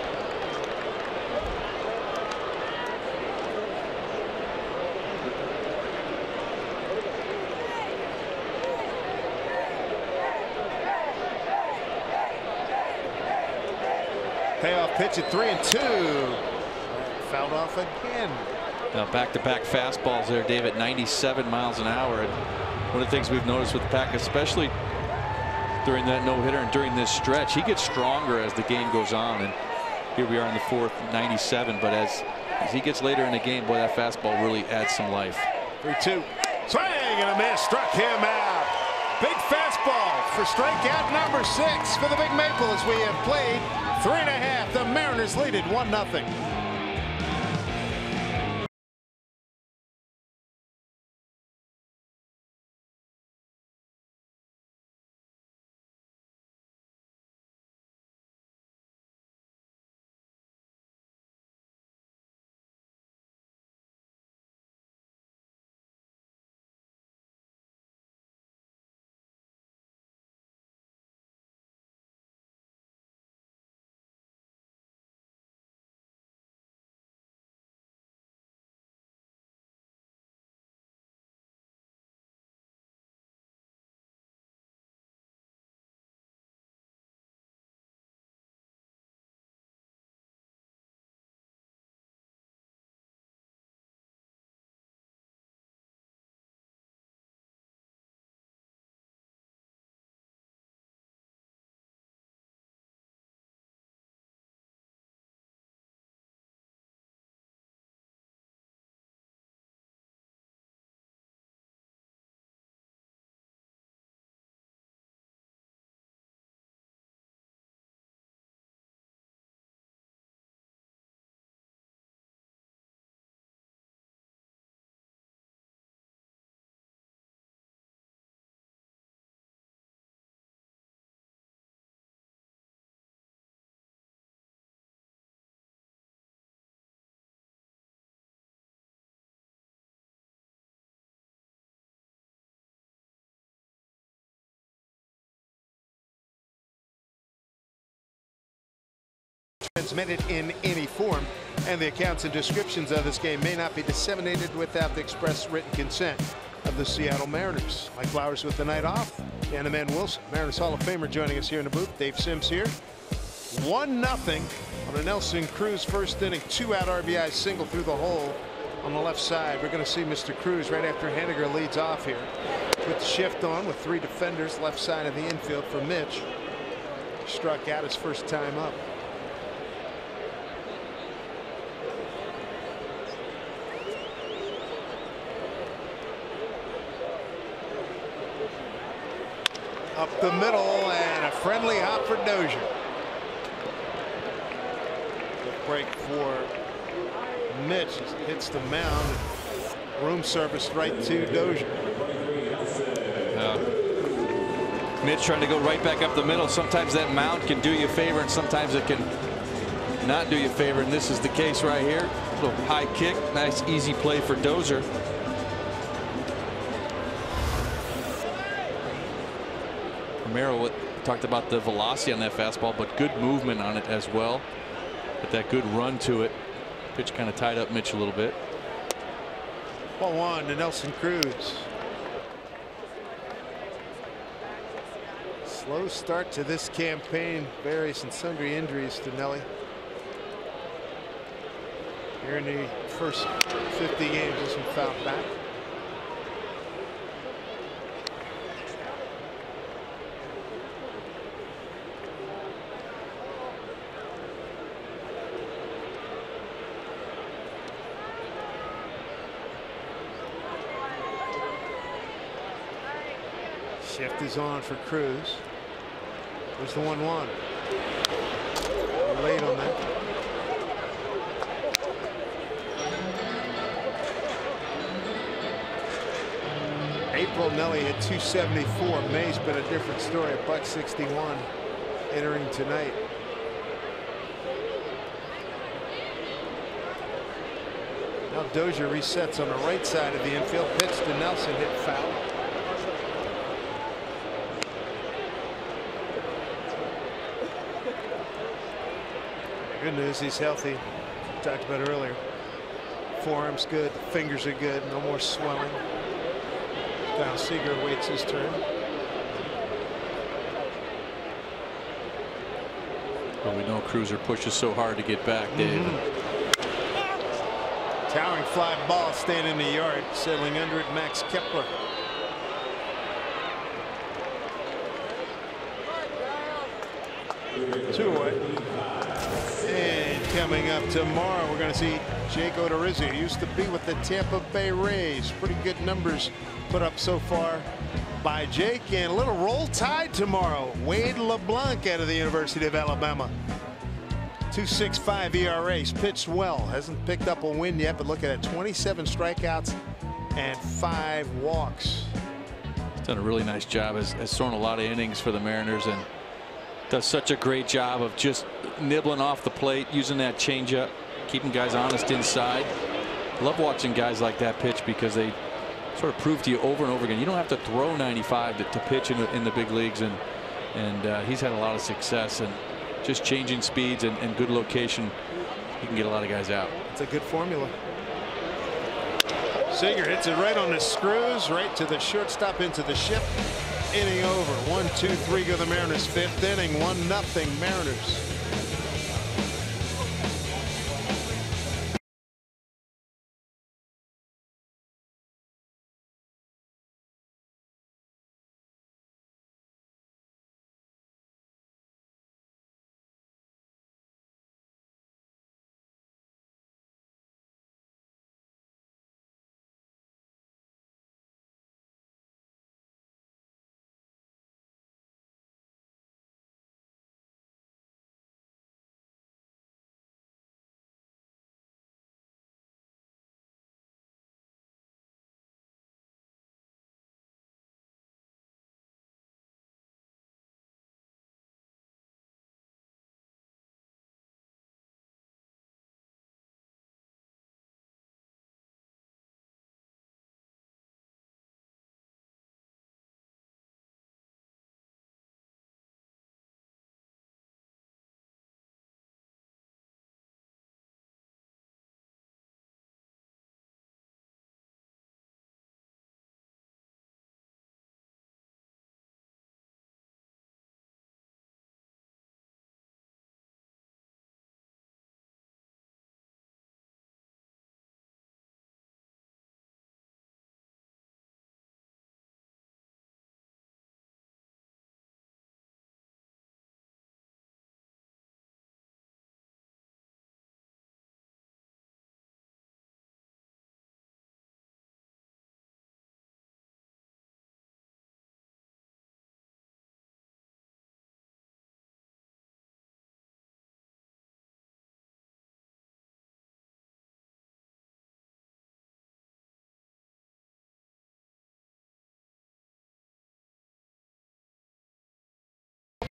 Payoff pitch at 3-2. Fouled off again. Now back-to-back fastballs there, Dave, at 97 miles an hour. And one of the things we've noticed with Pack, especially during that no-hitter and during this stretch, he gets stronger as the game goes on. And here we are in the 4th, 97. But as he gets later in the game, boy, that fastball really adds some life. 3-2. Swing and a miss. Struck him out. Big fastball for strikeout number 6 for the Big Maple as we have played 3.5. The Mariners lead it 1-0. transmitted in any form, and the accounts and descriptions of this game may not be disseminated without the express written consent of the Seattle Mariners. Mike Flowers with the night off. Anna Man Wilson, Mariners Hall of Famer, joining us here in the booth. Dave Sims here. 1-0 on a Nelson Cruz first inning, 2-out RBI single through the hole on the left side. We're going to see Mr. Cruz right after Henniger leads off here. With the shift on with 3 defenders left side of the infield for Mitch. Struck out his first time up. Up the middle and a friendly hop for Dozier. Good break for Mitch. Hits the mound. Room service right to Dozier. Mitch trying to go right back up the middle. Sometimes that mound can do you a favor, and sometimes it can not do you a favor. And this is the case right here. Little high kick, nice easy play for Dozier. Romero talked about the velocity on that fastball, but good movement on it as well. But that good run to it. Pitch kind of tied up Mitch a little bit. Ball 1 to Nelson Cruz. Slow start to this campaign. Various and sundry injuries to Nelly. Here in the first 50 games, this one fouled back. Shift is on for Cruz. There's the 1-1. Late on that. April Nelly hit 274. May's been a different story. A $161 entering tonight. Now Dozier resets on the right side of the infield. Pitch to Nelson, hit foul. Good news, he's healthy. Talked about it earlier. Forearm's good, fingers are good, no more swelling. Kyle Seager waits his turn. Well, we know Cruiser pushes so hard to get back, Dave. Towering fly ball staying in the yard, settling under it, Max Kepler. Two away. And coming up tomorrow, we're going to see Jake Odorizzi, who used to be with the Tampa Bay Rays. Pretty good numbers put up so far by Jake. And a little roll tide tomorrow. Wade LeBlanc out of the University of Alabama. 2.65 ERA. He's pitched well. Hasn't picked up a win yet, but look at it. 27 strikeouts and 5 walks. He's done a really nice job. Has thrown a lot of innings for the Mariners and does such a great job of just nibbling off the plate, using that changeup, keeping guys honest inside. Love watching guys like that pitch because they sort of prove to you over and over again you don't have to throw 95 to pitch in the big leagues, and he's had a lot of success, and just changing speeds and good location, he can get a lot of guys out. It's a good formula. Seager hits it right on the screws, right to the shortstop into the ship. Inning over. 1-2-3 go the Mariners. 5th inning. 1-0 Mariners.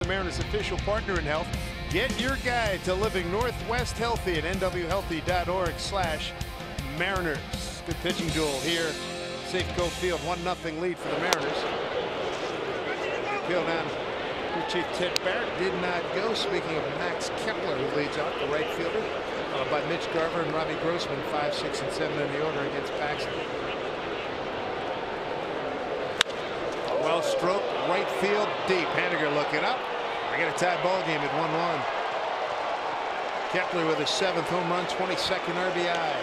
The Mariners' official partner in health. Get your guide to living Northwest healthy at nwhealthy.org/Mariners. Good pitching duel here. Safeco Field, 1-0 lead for the Mariners. Appeal down. Crew Chief Ted Barrett did not go. Speaking of Max Kepler, who leads off, the right fielder, by Mitch Garver and Robbie Grossman, 5, 6, and 7 in the order against Paxton. Well stroked, right field, deep. Haniger looking up. I got a tie ball game at 1-1. Kepler with his 7th home run, 22nd RBI.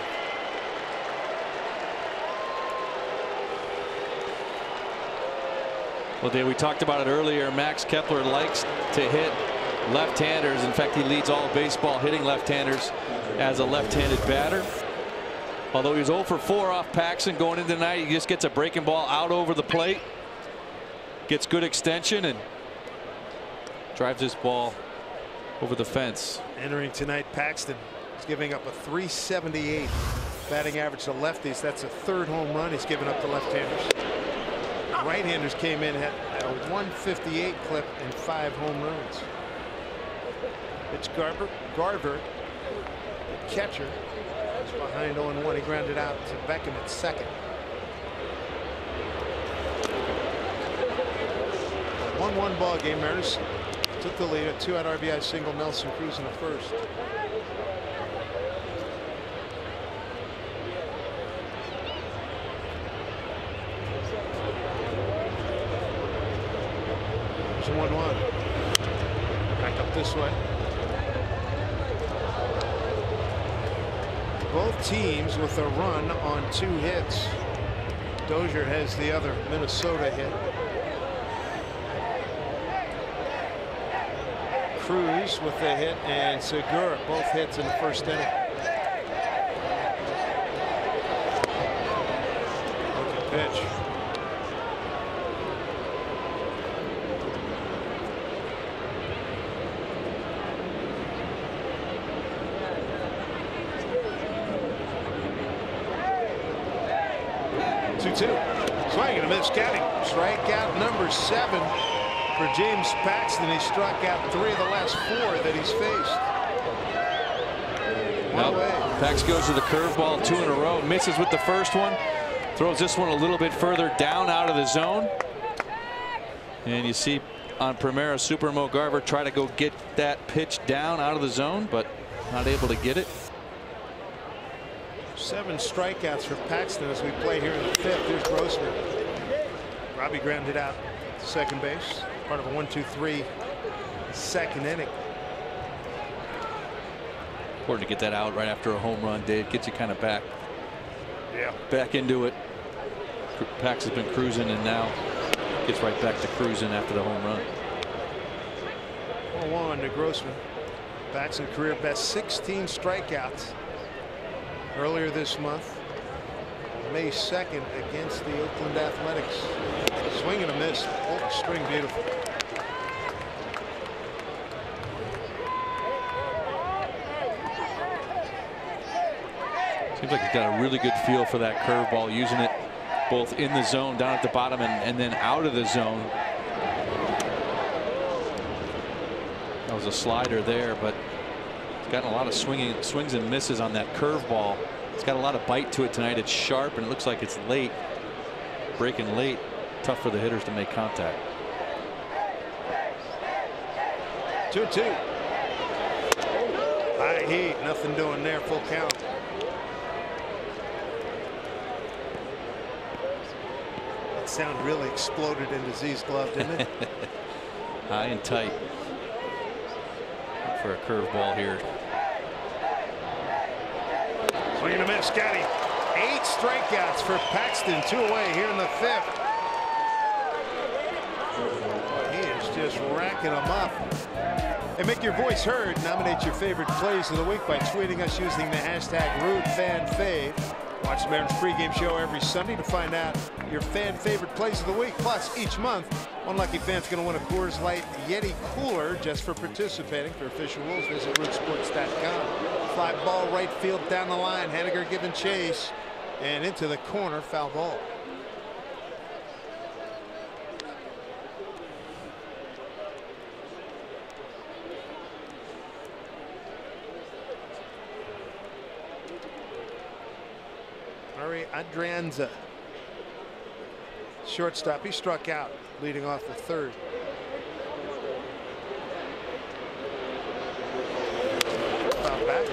Well, Dave, we talked about it earlier. Max Kepler likes to hit left-handers. In fact, he leads all of baseball hitting left-handers as a left-handed batter. Although he was 0 for 4 off Paxton going into tonight, he just gets a breaking ball out over the plate. Gets good extension and drives this ball over the fence. Entering tonight, Paxton is giving up a .378 batting average to lefties. That's a 3rd home run he's given up to left-handers. Right-handers came in at a .158 clip and 5 home runs. It's Garver, the catcher, is behind 0-1. He grounded out to Beckham at second. 1-1 ball game. Mariners took the lead. A 2-out RBI single. Nelson Cruz in the first. There's a 1-1. Back up this way. Both teams with a run on 2 hits. Dozier has the other Minnesota hit. Cruz with the hit and Segura, both hits in the first inning. Looking pitch. Swing and a miss, counting. Strikeout number 7 for James Paxton. He struck out 3 of the last 4 that he's faced. One away. Pax goes to the curveball 2 in a row. Misses with the first one. Throws this one a little bit further down out of the zone. And you see on Primera, Supermo Garver try to go get that pitch down out of the zone, but not able to get it. 7 strikeouts for Paxton as we play here in the 5th. Here's Grossman. Robbie grounded out to second base. Part of a 1-2-3 second inning. Important to get that out right after a home run, Dave. Gets you kind of back into it. Pax has been cruising and now gets right back to cruising after the home run. 1-1 to Grossman. Paxton career best 16 strikeouts earlier this month, May 2nd, against the Oakland Athletics. Swing and a miss. Oh, string beautiful. Seems like he's got a really good feel for that curveball, using it both in the zone down at the bottom and then out of the zone. That was a slider there, but he's gotten a lot of swings and misses on that curveball. It's got a lot of bite to it tonight. It's sharp and it looks like it's late, breaking late. Tough for the hitters to make contact. 2-2. High heat, nothing doing there. Full count. That sound really exploded into Z's glove, didn't it? High and tight. For a curveball here. Swing and a miss, Scotty. 8 strikeouts for Paxton. 2 away here in the 5th. He is just racking them up. And make your voice heard. Nominate your favorite plays of the week by tweeting us using the hashtag #RudeFanFave. Watch the Mariners pregame show every Sunday to find out your fan favorite plays of the week. Plus, each month, one lucky fan's going to win a Coors Light Yeti cooler just for participating. For official rules, visit RudeSports.com. Fly ball right field down the line. Haniger giving chase and into the corner. Foul ball. Larry Adrianza, shortstop. He struck out leading off the third. Foul back.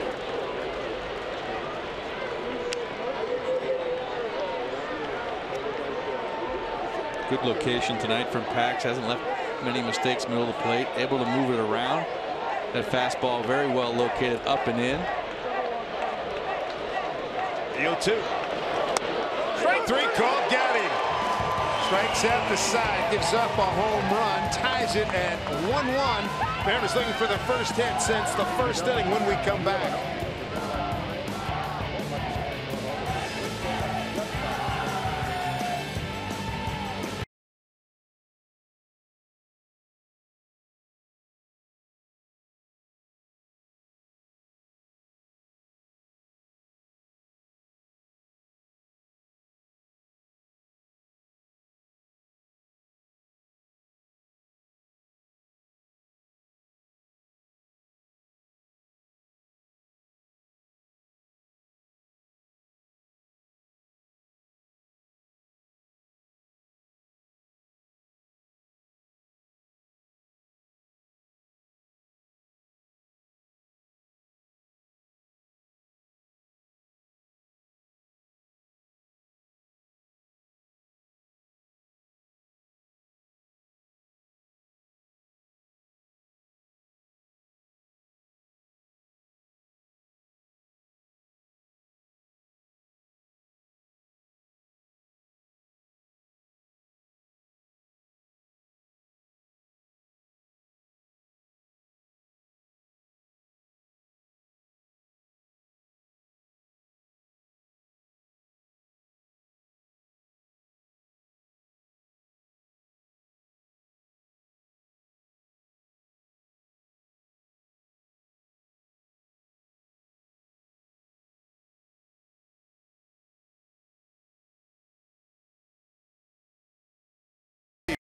Good location tonight from Pax. Hasn't left many mistakes middle of the plate. Able to move it around. That fastball very well located up and in. The 0-2. Strike three called. Got him. Strikes out the side. Gives up a home run. Ties it at 1-1. Mariners looking for the first hit since the first inning when we come back.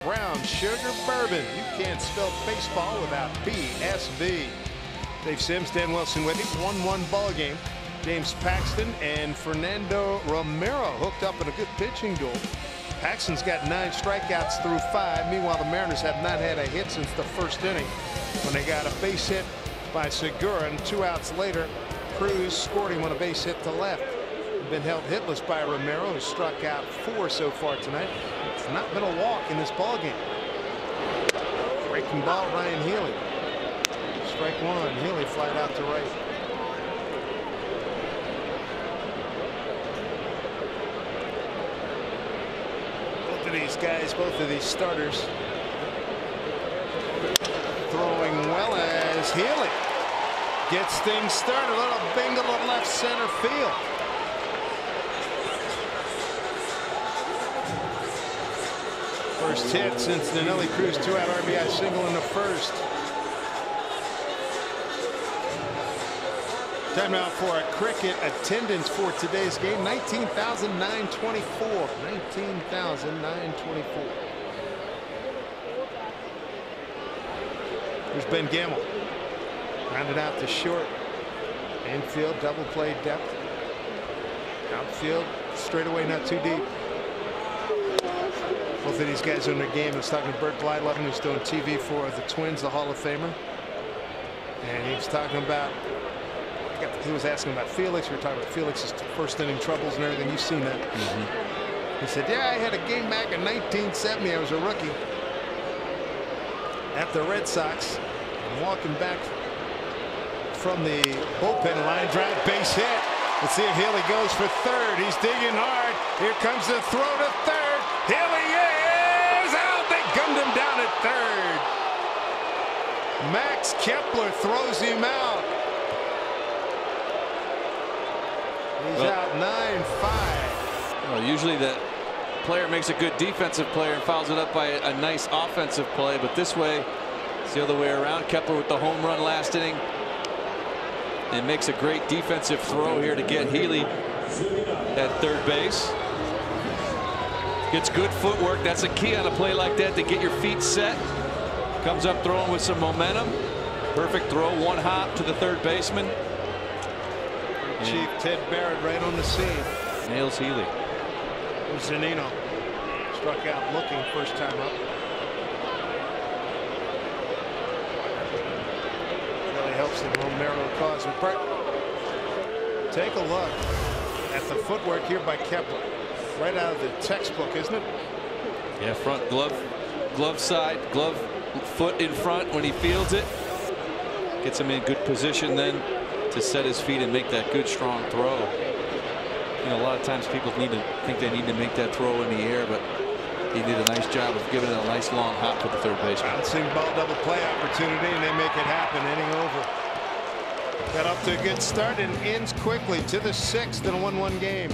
Brown Sugar Bourbon. You can't spell baseball without BSB. Dave Sims, Dan Wilson with you. 1-1 ball game. James Paxton and Fernando Romero hooked up in a good pitching duel. Paxton's got 9 strikeouts through 5. Meanwhile, the Mariners have not had a hit since the first inning when they got a base hit by Segura, and 2 outs later, Cruz scored him on a base hit to left. Been held hitless by Romero, who struck out 4 so far tonight. It's not been a walk in this ball game. Breaking ball, Ryan Healy. Strike 1. Healy flied out to right. Both of these guys, both of these starters, throwing well as Healy gets things started. A little bingle to left center field. First hit since the Nelly Cruz 2-out RBI single in the first. Time now for a cricket attendance for today's game. 19,924. 19,924. There's Ben Gamble. Rounded out to short. Infield double play depth. Outfield straightaway not too deep. Both of these guys in their game. I was talking to Bert Blyleven, who's doing TV for the Twins, the Hall of Famer. And he was talking about, he was asking about Felix. We were talking about Felix's first inning troubles and everything. You've seen that. He said, yeah, I had a game back in 1970. I was a rookie at the Red Sox. I'm walking back from the bullpen, line drive, base hit. Let's see if Healy goes for third. He's digging hard. Here comes the throw to third. Healy is out. They gummed him down at third. Max Kepler throws him out. He's out 9-5. Well, usually the player makes a good defensive player and fouls it up by a nice offensive play, but this way it's the other way around. Kepler with the home run last inning and makes a great defensive throw here to get Healy at third base. Gets good footwork. That's a key on a play like that, to get your feet set. Comes up throwing with some momentum. Perfect throw, one hop to the third baseman. Chief Ted Barrett right on the scene. Nails Healy. Zanino struck out looking first time up. Really helps the Romero cause. But take a look at the footwork here by Kepler. Right out of the textbook, isn't it? Yeah, front glove side, glove foot in front when he fields it. Gets him in good position then to set his feet and make that good strong throw. You know, a lot of times people think they need to make that throw in the air, but he did a nice job of giving it a nice long hop to the third baseman. Bouncing ball double play opportunity, and they make it happen. Inning over. Got up to a good start and ends quickly to the 6th in a 1-1 game.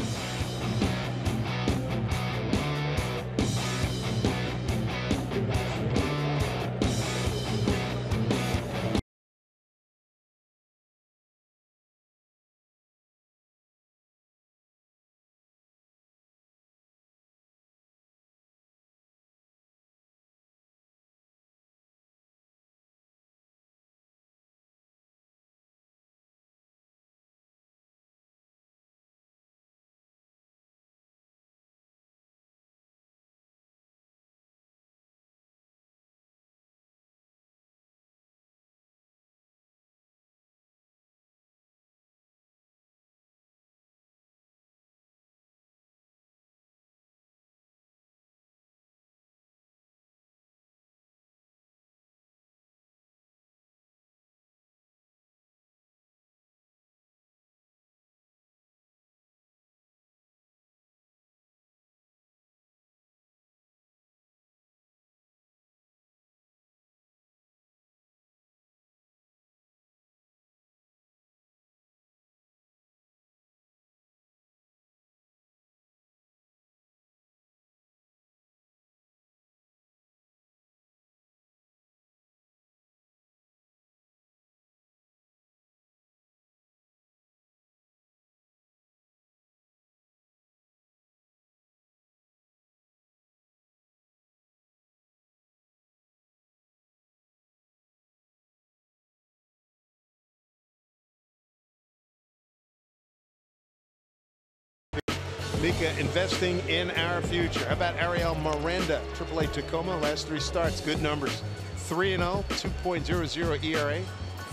Mika investing in our future. How about Ariel Miranda, AAA Tacoma, last 3 starts, good numbers. 3-0, 2.00 ERA,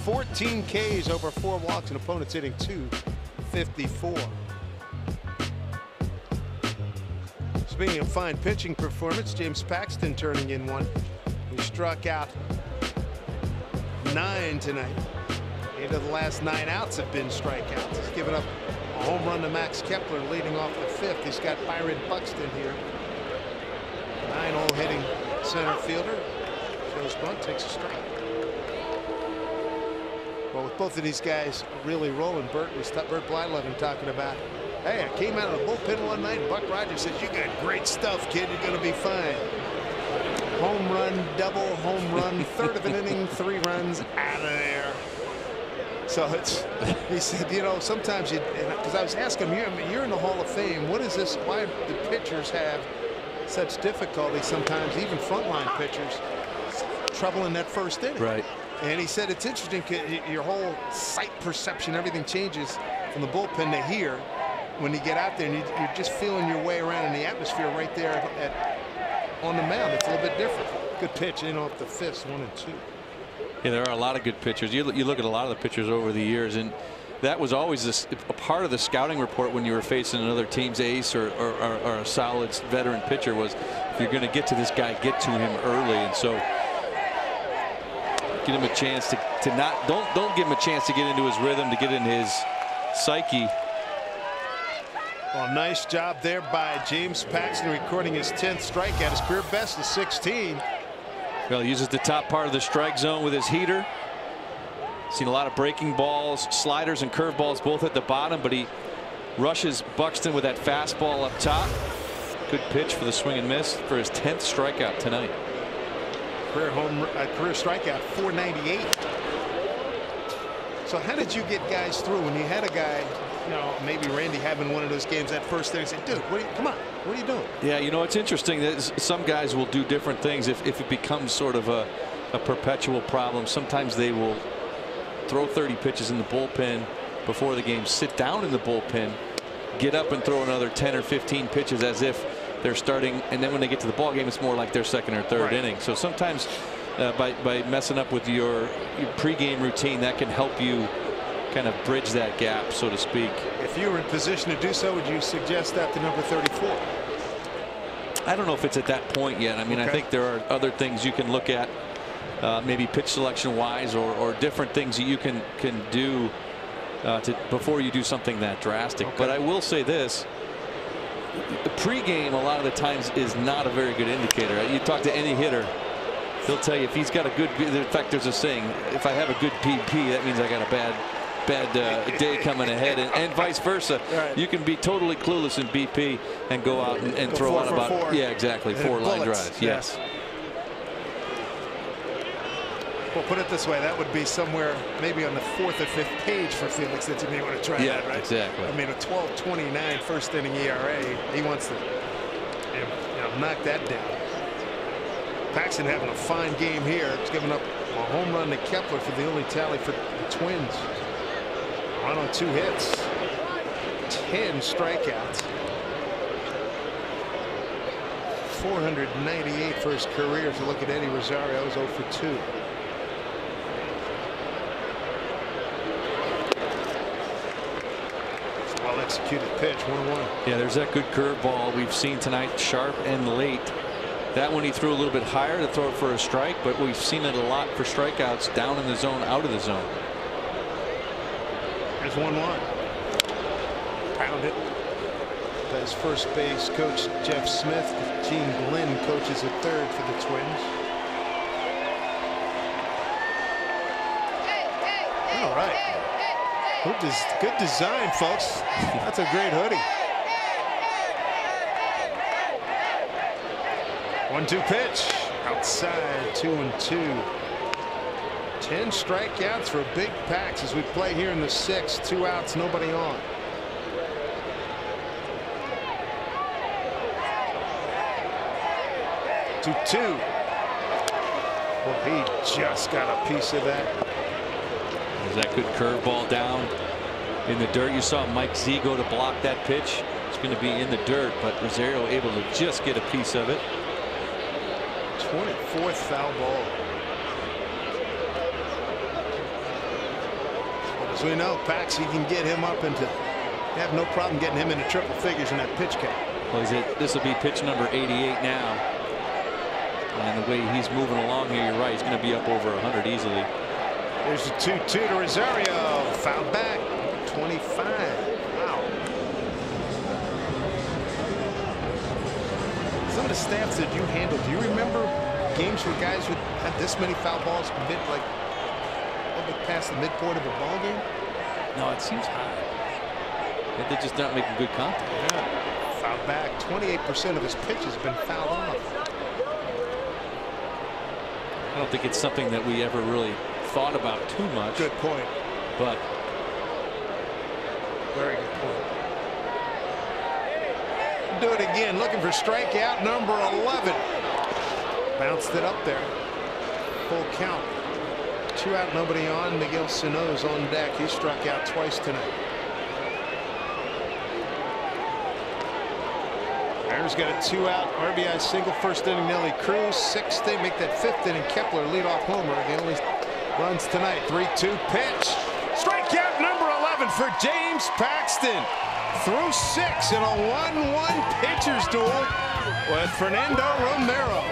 14 Ks over 4 walks, and opponents hitting .254. Speaking of fine pitching performance, James Paxton turning in one. He struck out 9 tonight. 8 of the last 9 outs have been strikeouts. He's given up a home run to Max Kepler leading off the 5th. He's got Byron Buxton here. 9-hole hitting center fielder. Shows bunt, takes a strike. Well, with both of these guys really rolling, Bert Blyleven talking about, hey, I came out of the bullpen one night, and Buck Rogers says, you got great stuff, kid. You're going to be fine. Home run, double, home run, 3rd of an inning, 3 runs, out of there. So it's, he said, you know, sometimes you, because I was asking him, you're in the Hall of Fame. What is this? Why do pitchers have such difficulty sometimes, even frontline pitchers, trouble in that first inning? Right. And he said it's interesting, your whole sight perception, everything changes from the bullpen to here when you get out there and you're just feeling your way around in the atmosphere right there on the mound. It's a little bit different. Good pitch in off the 5th, 1 and 2. Yeah, there are a lot of good pitchers. You look at a lot of the pitchers over the years, and that was always a part of the scouting report when you were facing another team's ace or a solid veteran pitcher was, if you're going to get to this guy, get to him early. And so get him a chance to not don't give him a chance to get into his rhythm, to get in his psyche. Well, nice job there by James Paxton, recording his 10th strikeout. His career best is 16. Well, he uses the top part of the strike zone with his heater. Seen a lot of breaking balls, sliders and curveballs both at the bottom, but he rushes Buxton with that fastball up top. Good pitch for the swing and miss for his 10th strikeout tonight. Career strikeout 498. So how did you get guys through when you had a guy, you know, maybe Randy having one of those games that first thing, said, dude, come on, what are you doing? Yeah, you know, it's interesting that some guys will do different things if it becomes sort of a perpetual problem. Sometimes they will throw 30 pitches in the bullpen before the game, sit down in the bullpen, get up and throw another 10 or 15 pitches as if they're starting, and then when they get to the ball game, it's more like their second or third inning. So sometimes by messing up with your pregame routine, that can help you kind of bridge that gap, so to speak. If you were in position to do so, would you suggest that to number 34? I don't know if it's at that point yet. I mean, I think there are other things you can look at, maybe pitch selection wise, or different things that you can do before you do something that drastic. But I will say this. The pregame a lot of the times is not a very good indicator. You talk to any hitter, they'll tell you if he's got a good, in fact there's a saying, if I have a good PP, that means I got a bad day coming ahead, and vice versa. You can be totally clueless in BP and go out and throw out about 4 line drives. Yes. Well, put it this way, that would be somewhere maybe on the 4th or 5th page for Felix that you may want to try that, right? Exactly. I mean, a 12.29 first inning ERA. He wants to knock that down. Paxton having a fine game here. He's giving up a home run to Kepler for the only tally for the Twins. 1 on 2 hits. 10 strikeouts. 498 for his career. So look at Eddie Rosario's 0 for 2. Executed pitch, 1-1. Yeah, there's that good curveball we've seen tonight, sharp and late. That one he threw a little bit higher to throw it for a strike, but we've seen it a lot for strikeouts down in the zone, out of the zone. There's 1-1. Pound it. His first base coach Jeff Smith. Gene Glenn coaches at third for the Twins. All right. Good design, folks. That's a great hoodie. 1-2 pitch. Outside, 2-2. 10 strikeouts for Big Pax as we play here in the 6th. 2 outs, nobody on. Two. Well, he just got a piece of that. There's that good curveball down in the dirt. You saw Mike Z go to block that pitch. It's going to be in the dirt, but Rosario able to just get a piece of it. 24th foul ball. But as we know, Pax, he can get him up into, have no problem getting him into triple figures in that pitch count. Well, this will be pitch number 88 now. And the way he's moving along here, you're right, he's going to be up over 100 easily. There's a 2-2 to Rosario. Foul back. 25. Wow. Some of the staffs that you handled, do you remember games where guys would have this many foul balls a little bit past the midpoint of a ball game? No, it seems high. They're just not making good contact. Yeah. Foul back. 28% of his pitches have been fouled off. I don't think it's something that we ever really thought about too much. Good point. But very good point. Do it again. Looking for strikeout number 11. Bounced it up there. Full count. 2 out, nobody on. Miguel Sano's on deck. He struck out twice tonight. Bears got a 2 out RBI single. First inning, Nelly Cruz. 6th inning, make that 5th inning. Kepler leadoff homer. The only runs tonight. 3-2 pitch. Strikeout number 11 for James Paxton. Through 6 in a 1-1 pitcher's duel with Fernando Romero.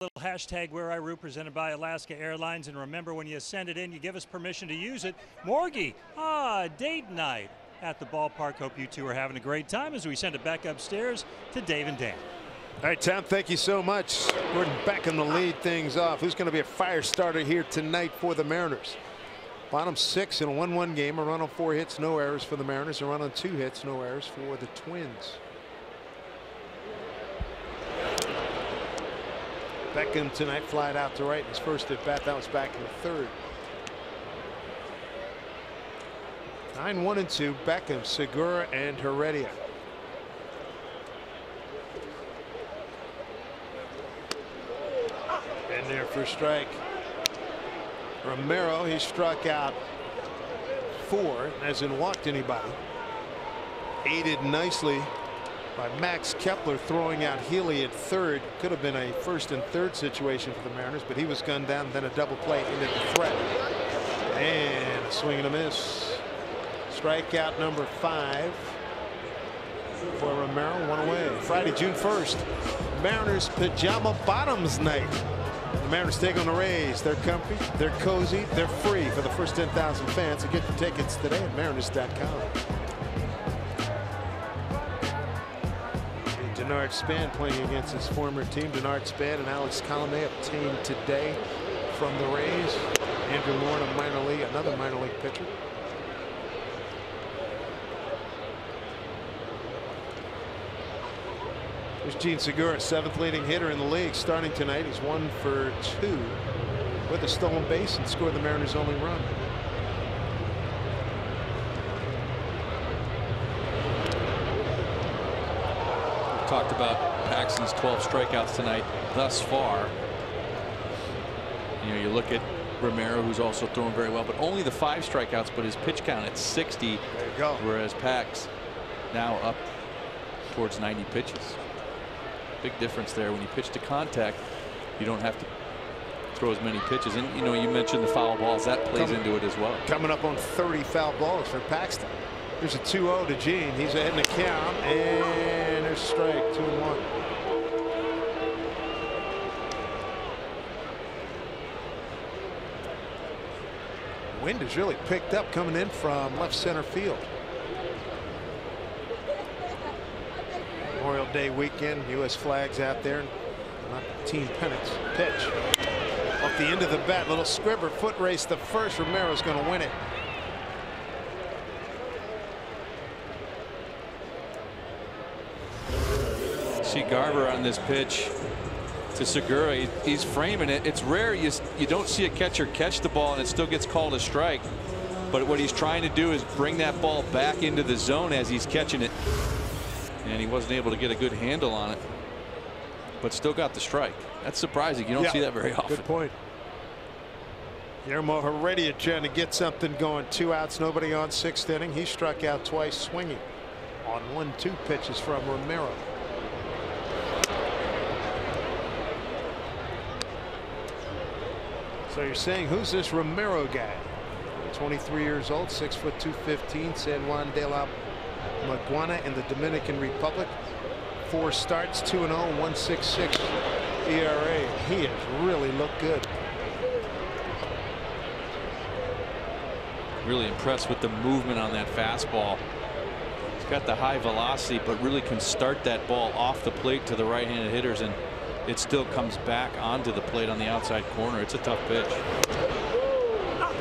little hashtag Where I Root presented by Alaska Airlines. And remember, when you send it in, you give us permission to use it. Morgie, date night at the ballpark. Hope you two are having a great time as we send it back upstairs to Dave and Dan. All right, Tom, thank you so much. Gordon Beckham to lead things off. Who's going to be a fire starter here tonight for the Mariners? Bottom 6 in a 1-1 game. A run on 4 hits, no errors for the Mariners. A run on 2 hits, no errors for the Twins. Beckham tonight flied out to right in his first at bat. That was back in the 3rd. 9-1-2. Beckham, Segura, and Heredia. In there for a strike. Romero, he struck out 4, hasn't walked anybody. Aided nicely by Max Kepler throwing out Healy at 3rd. Could have been a 1st and 3rd situation for the Mariners, but he was gunned down. Then a double play into the threat. And a swing and a miss. Strikeout number 5 for Romero. 1 away. Friday, June 1st. Mariners Pajama Bottoms night. The Mariners take on the Rays. They're comfy, they're cozy, they're free for the first 10,000 fans. So get your tickets today at Mariners.com. Denard Span playing against his former team. Denard Span and Alex Colomé obtained today from the Rays. Andrew Moore, a minor league, another minor league pitcher. There's Gene Segura, 7th leading hitter in the league, starting tonight. He's 1 for 2 with a stolen base and scored the Mariners' only run. We've talked about Paxton's 12 strikeouts tonight thus far. You know, you look at Romero, who's also throwing very well, but only the 5 strikeouts, but his pitch count at 60. There you go. Whereas Pax now up towards 90 pitches. Big difference there. When you pitch to contact, you don't have to throw as many pitches. And you know, you mentioned the foul balls, that plays into it as well. Coming up on 30 foul balls for Paxton. There's a 2-0 to Gene. He's ahead in the count, and there's a strike. 2-1. Wind has really picked up coming in from left center field. Memorial Day weekend, U.S. flags out there. Not team pennants. Pitch. Off the end of the bat, little scribber foot race to first. Romero's going to win it. See Garver on this pitch to Segura. He's framing it. It's rare you don't see a catcher catch the ball and it still gets called a strike. But what he's trying to do is bring that ball back into the zone as he's catching it. And he wasn't able to get a good handle on it, but still got the strike. That's surprising. You don't see that very often. Good point. Guillermo Heredia trying to get something going. 2 outs, nobody on, 6th inning. He struck out twice swinging on 1-2 pitches from Romero. So you're saying, who's this Romero guy? 23 years old, 6 foot 215, San Juan de la Maguana in the Dominican Republic. 4 starts, 2-0, 1.66 ERA. He has really looked good. Really impressed with the movement on that fastball. He's got the high velocity, but really can start that ball off the plate to the right-handed hitters, and it still comes back onto the plate on the outside corner. It's a tough pitch.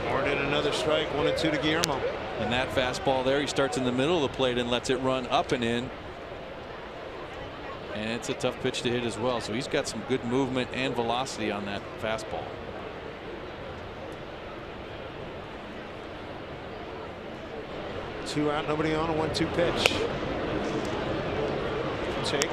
More than another strike. 1-2 to Guillermo. And that fastball there, he starts in the middle of the plate and lets it run up and in. And it's a tough pitch to hit as well. So he's got some good movement and velocity on that fastball. Two out, nobody on, a 1-2 pitch. Take.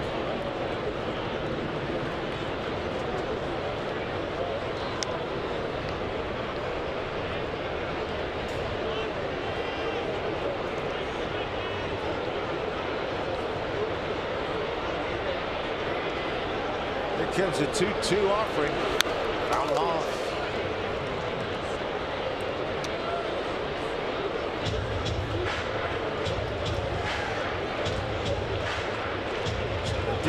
Comes a 2-2 offering. Foul off.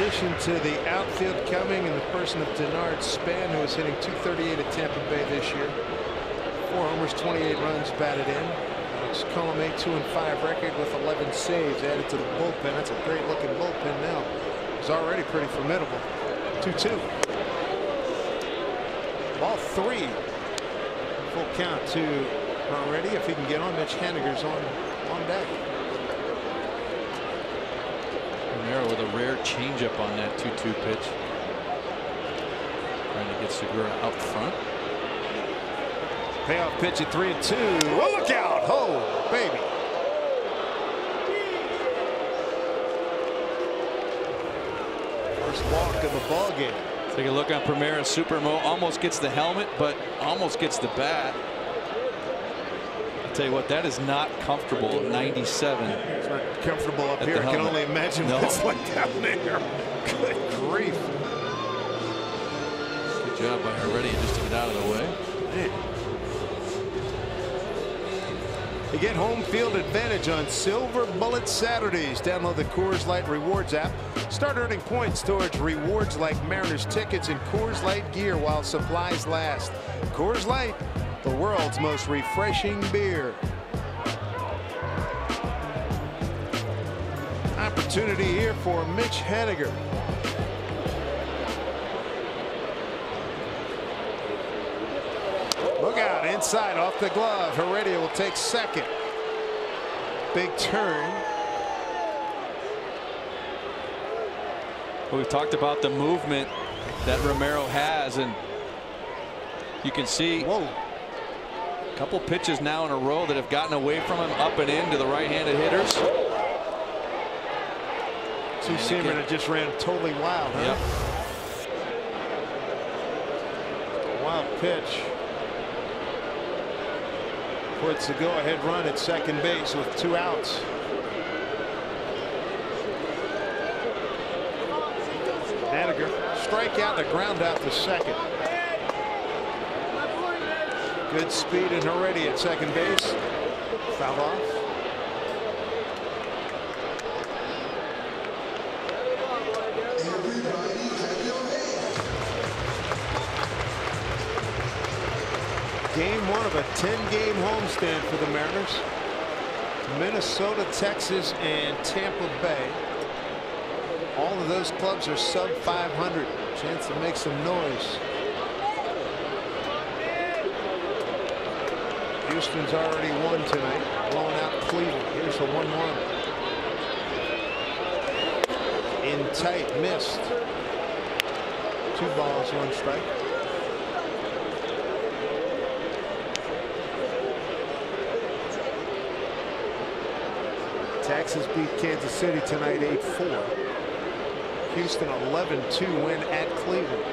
addition to the outfield coming in the person of Denard Span, who is hitting .238 at Tampa Bay this year. 4 homers, 28 runs batted in. Alex Colomé, 2-5 record with 11 saves added to the bullpen. That's a great looking bullpen now. It's already pretty formidable. 2-2. Ball 3. Full count to already. If he can get on, Mitch Haniger's on deck. Romero with a rare changeup on that 2-2 pitch. Trying to get Segura out front. Payoff pitch at 3-2. Oh, look out! Oh, baby. First walk of the ball game. Take a look on Primera. Supermo almost gets the helmet, but almost gets the bat. I'll tell you what, that is not comfortable at 97. It's not comfortable up here. I can only imagine what it's like down there. Good grief. Good job by Heredia just to get out of the way. Man. You get home field advantage on Silver Bullet Saturdays. Download the Coors Light Rewards app. Start earning points towards rewards like Mariners tickets and Coors Light gear while supplies last. Coors Light, the world's most refreshing beer. Opportunity here for Mitch Haniger. Look out, inside off the glove. Heredia will take second. Big turn. Well, we've talked about the movement that Romero has, and you can see a couple pitches now in a row that have gotten away from him, up and in to the right-handed hitters. Two-seamer that just ran totally wild, huh? Yep. Wild pitch. Puts the go-ahead run at second base with 2 outs. Haniger, strikeout and a ground out to second. Good speed and Heredia at second base. Foul off. Game 1 of a 10-game homestand for the Mariners. Minnesota, Texas, and Tampa Bay. All of those clubs are sub 500. Chance to make some noise. Houston's already won tonight, blowing out Cleveland. Here's the 1-1. In tight, missed. 2 balls, 1 strike. Texas beat Kansas City tonight 8-4. Houston 11-2 win at Cleveland.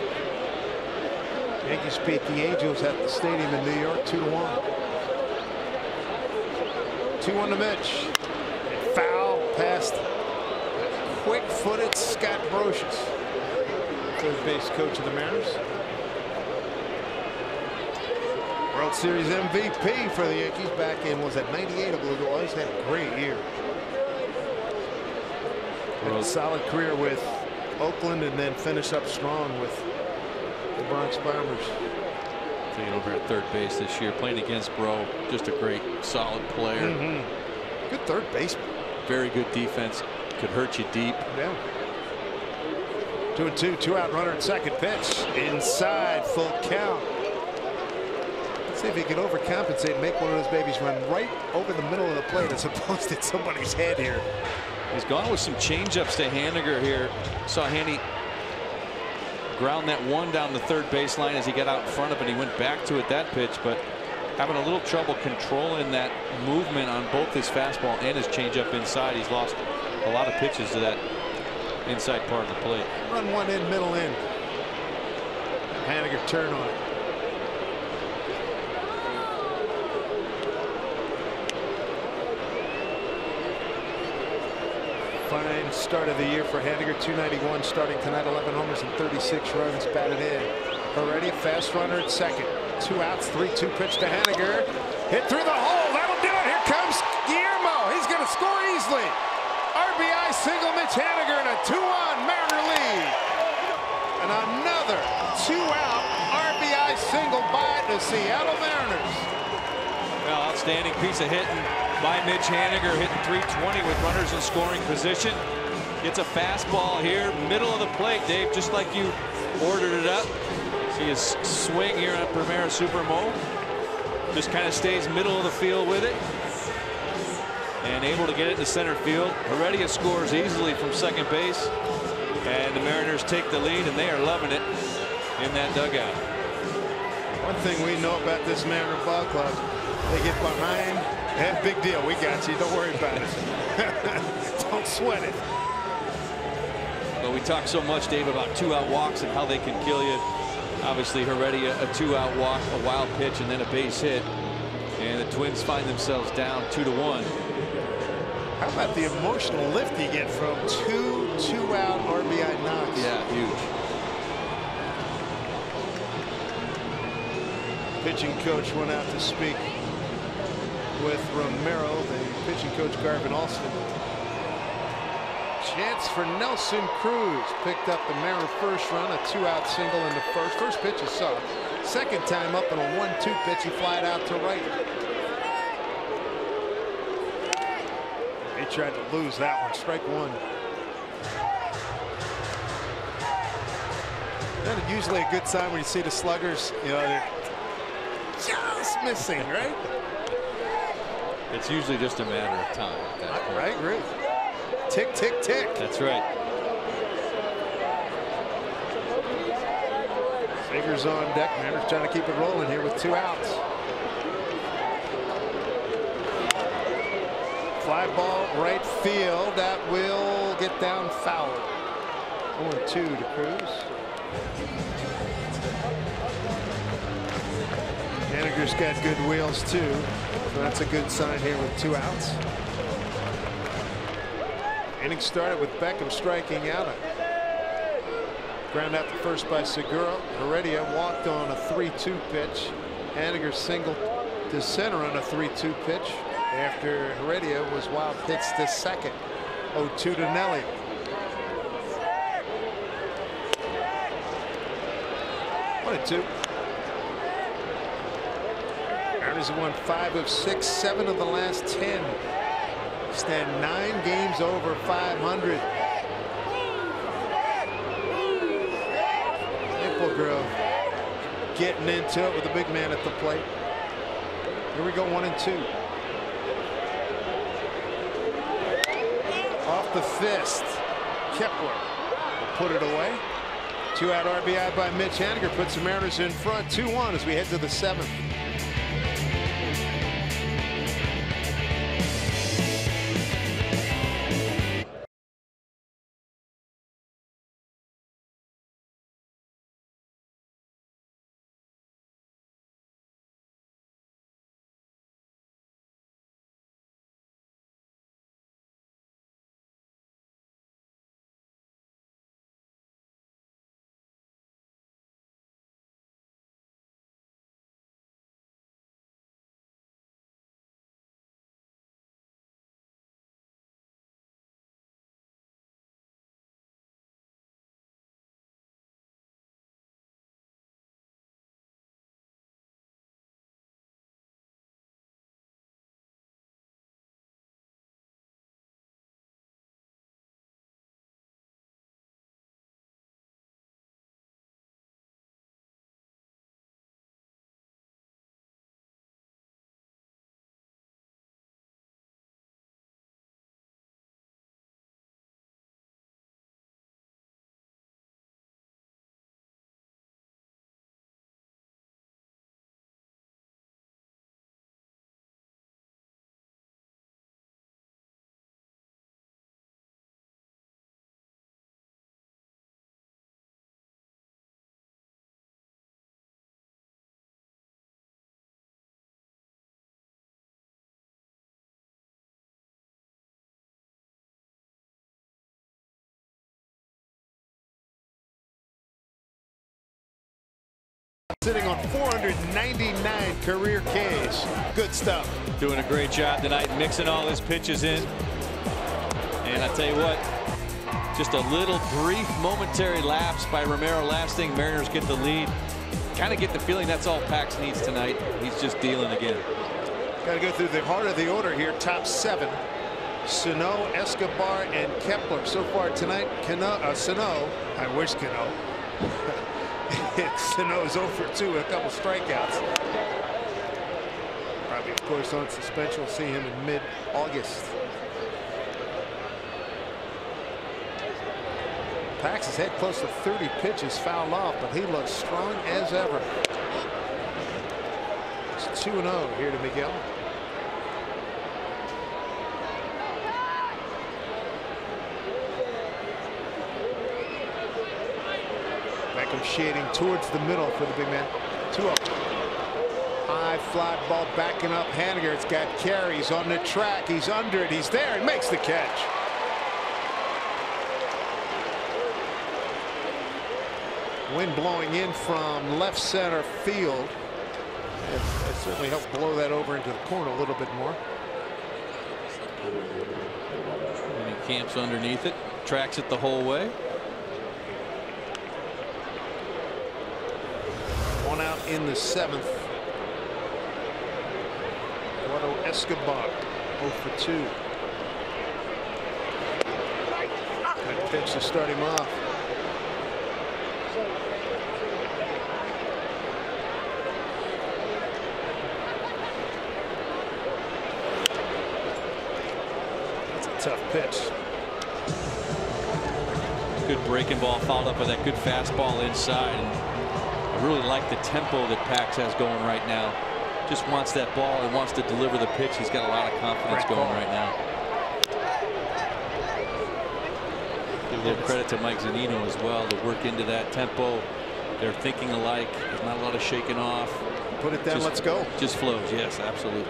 Yankees beat the Angels at the stadium in New York 2-1. 2-1 to Mitch. And foul past quick-footed Scott Brocious, third base coach of the Mariners. World Series MVP for the Yankees back in, was at 98, I believe it was. Had a great year. Had a solid career with Oakland and then finish up strong with the Bronx Bombers. Taking over at third base this year, playing against Bro. Just a great, solid player. Good third baseman. Very good defense. Could hurt you deep. Yeah. 2-2, 2-out runner at second pitch. Inside, full count. Let's see if he can overcompensate and make one of those babies run right over the middle of the plate as opposed to somebody's head here. He's gone with some changeups to Haniger here. Saw Haney ground that one down the third baseline as he got out in front of it. He went back to it that pitch, but having a little trouble controlling that movement on both his fastball and his changeup inside. He's lost a lot of pitches to that inside part of the plate. Run one in, middle in. Haniger turn on it. Fine start of the year for Haniger. 291 starting tonight. 11 homers and 36 runs batted in. Already a fast runner at second. 2 outs, 3-2 pitch to Haniger. Hit through the hole. That'll do it. Here comes Guillermo. He's going to score easily. RBI single, Mitch Haniger, and a 2-1 Mariner lead. And another 2-out RBI single by the Seattle Mariners. Well, outstanding piece of hitting by Mitch Haniger, hitting .320 with runners in scoring position. Gets a fastball here, middle of the plate, Dave, just like you ordered it up. See his swing here on Primera Supermo. Just kind of stays middle of the field with it. And able to get it to center field. Heredia scores easily from second base. And the Mariners take the lead, and they are loving it in that dugout. One thing we know about this Mariner ball club, they get behind. That big deal. We got you. Don't worry about it. Don't sweat it. But we talk so much, Dave, about 2-out walks and how they can kill you. Obviously, Heredia, a 2-out walk, a wild pitch, and then a base hit. And the Twins find themselves down 2-1. How about the emotional lift you get from two-out RBI knocks? Yeah, huge. Pitching coach went out to speak with Romero, the pitching coach Garvin Alston. Chance for Nelson Cruz. Picked up the Mariner first run, a 2-out single in the first. First pitch is soft. Second time up in a 1-2 pitch, he flied out to right. He tried to lose that one. Strike one. That's usually a good sign when you see the sluggers. You know, they're just missing, right? It's usually just a matter of time at that point. Right, really. Tick, tick, tick. That's right. Fingers on deck. Mariners trying to keep it rolling here with 2 outs. Fly ball right field. That will get down foul. 0-2 to Cruz. Haniger's got good wheels too. So that's a good sign here with 2 outs. Inning started with Beckham striking out. Ground out to first by Segura. Heredia walked on a 3-2 pitch. Haniger singled to center on a 3-2 pitch after Heredia was wild pitched to second. 0-2 to Nelly. One and two. Mariners have won 5 of 6, 7 of the last 10. Stand 9 games over 500. Grove getting into it with the big man at the plate. Here we go, 1-2. Off the fist. Kepler will put it away. 2-out RBI by Mitch Haniger puts the Mariners in front 2-1 as we head to the 7th. Sitting on 499 career Ks. Good stuff. Doing a great job tonight, mixing all his pitches in. And I tell you what, just a little brief momentary lapse by Romero. Last thing, Mariners get the lead. Kind of get the feeling that's all Pax needs tonight. He's just dealing again. Got to go through the heart of the order here. Top 7. Sano, Escobar, and Kepler. So far tonight, Sano, I wish Cano. Sano's 0 for 2 with a couple strikeouts. Probably, of course, on suspension. We'll see him in mid-August. Pax has had close to 30 pitches fouled off, but he looks strong as ever. It's 2-0 here to Miguel. Beckham shading towards the middle for the big man. 2-0. High fly ball backing up. Haniger. It's got carries on the track. He's under it. He's there and makes the catch. Wind blowing in from left center field. It certainly helped blow that over into the corner a little bit more. And he camps underneath it, tracks it the whole way. One out in the 7th. Eduardo Escobar 0 for 2. Good pitch to start him off. Tough pitch. Good breaking ball followed up with that good fastball inside. And I really like the tempo that Pax has going right now. Just wants that ball and wants to deliver the pitch. He's got a lot of confidence going right now. Give a little credit to Mike Zunino as well to work into that tempo. They're thinking alike. There's not a lot of shaking off. Put it down. Let's go. Just flows. Yes, absolutely.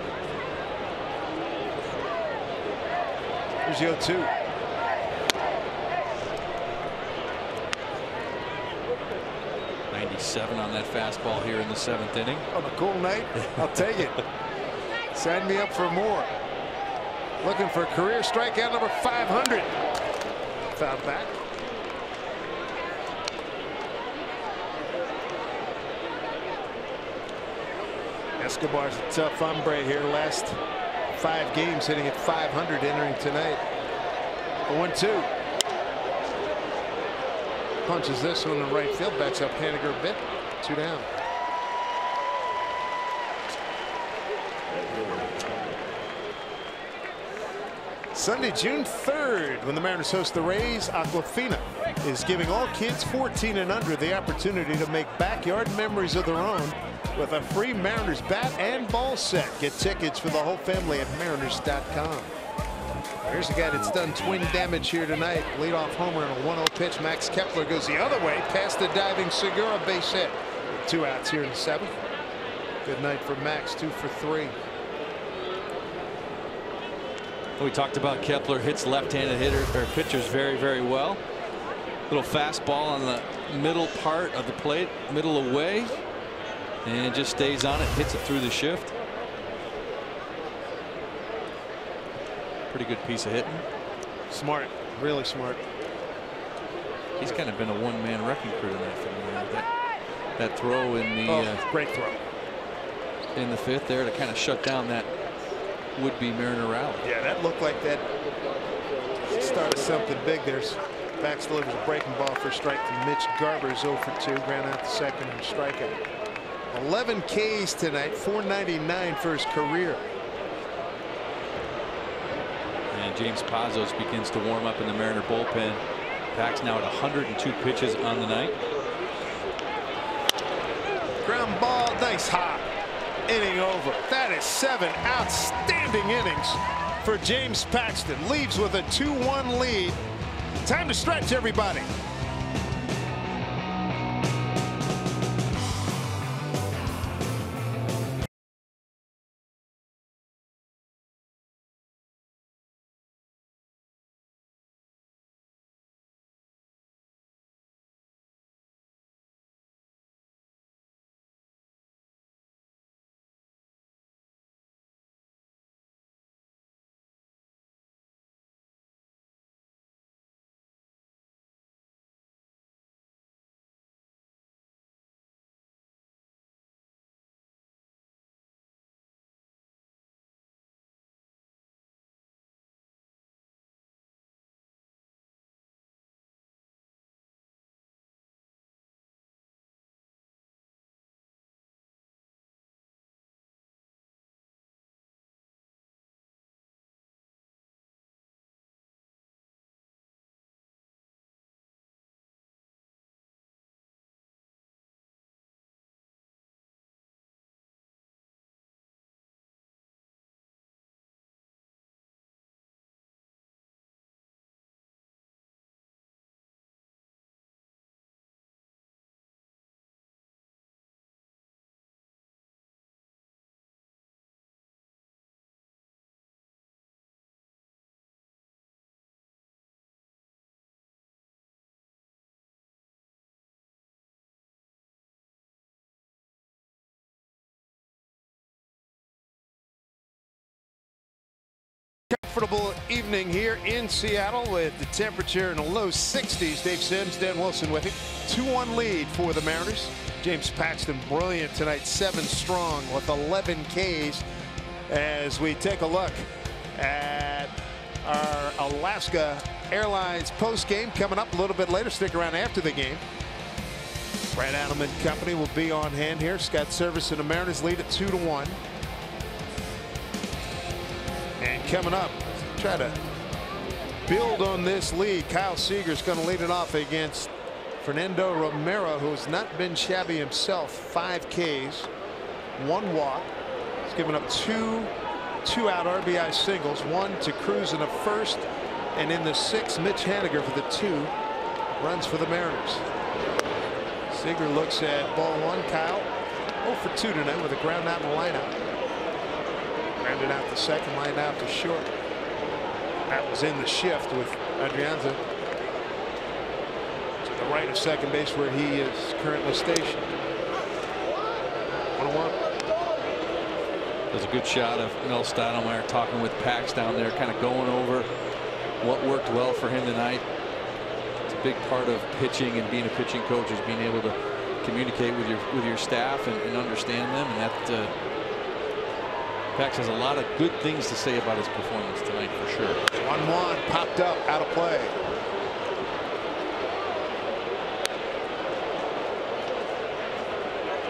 Here's the 0-2. '97 on that fastball here in the 7th inning. On a cool night, I'll take it. Sign me up for more. Looking for career strikeout number 500. Foul back. Escobar's a tough hombre here. Last 5 games hitting at 500 entering tonight. A 1-2. Punches this one in right field. Backs up Haniger a bit. 2 down. Sunday, June 3rd, when the Mariners host the Rays, Aquafina is giving all kids 14 and under the opportunity to make backyard memories of their own with a free Mariners bat and ball set. Get tickets for the whole family at mariners.com. Here's a guy that's done twin damage here tonight. Leadoff homer and a 1-0 pitch. Max Kepler goes the other way past the diving Segura, base hit. 2 outs here in the 7th. Good night for Max. 2 for 3. We talked about Kepler hits left-handed pitchers very, very well. Little fastball on the middle part of the plate, middle away, and just stays on it, hits it through the shift. Pretty good piece of hitting. Smart, really smart. He's kind of been a one-man wrecking crew tonight for me. That throw in the great throw in the 5th there to kind of shut down that would-be Mariner rally. Yeah, that looked like that started something big. There's Bax delivers a breaking ball for a strike from Mitch Garber's 0 for 2. Ground out the second and strikeout. 11 Ks tonight, 499 for his career. And James Pazos begins to warm up in the Mariner bullpen. Pax now at 102 pitches on the night. Ground ball, nice hop. Inning over. That is 7 outstanding innings for James Paxton. Leaves with a 2-1 lead. Time to stretch, everybody. comfortable evening here in Seattle with the temperature in the low 60s. Dave Sims, Dan Wilson with you. 2-1 lead for the Mariners. James Paxton brilliant tonight, 7 strong with 11 Ks. As we take a look at our Alaska Airlines post game coming up a little bit later. Stick around after the game. Brad Adelman Company will be on hand here. Scott Service and the Mariners lead at 2-1. And coming up, try to build on this lead. Kyle Seager's going to lead it off against Fernando Romero, who's not been shabby himself. 5 Ks, 1 walk. He's given up 2 2-out RBI singles, 1 to Cruz in the first, and in the 6th, Mitch Haniger for the 2 runs for the Mariners. Seager looks at ball 1. Kyle 0 for 2 tonight with a ground out in the lineup. Grounded out the second, line out to short. That was in the shift with Adrianza to the right of second base where he is currently stationed. 1-1. There's a good shot of Mel Stottlemyre talking with Pax down there, kind of going over what worked well for him tonight. It's a big part of pitching and being a pitching coach is being able to communicate with your staff and understand them, and that Pax has a lot of good things to say about his performance tonight for sure. 1-1 popped up out of play.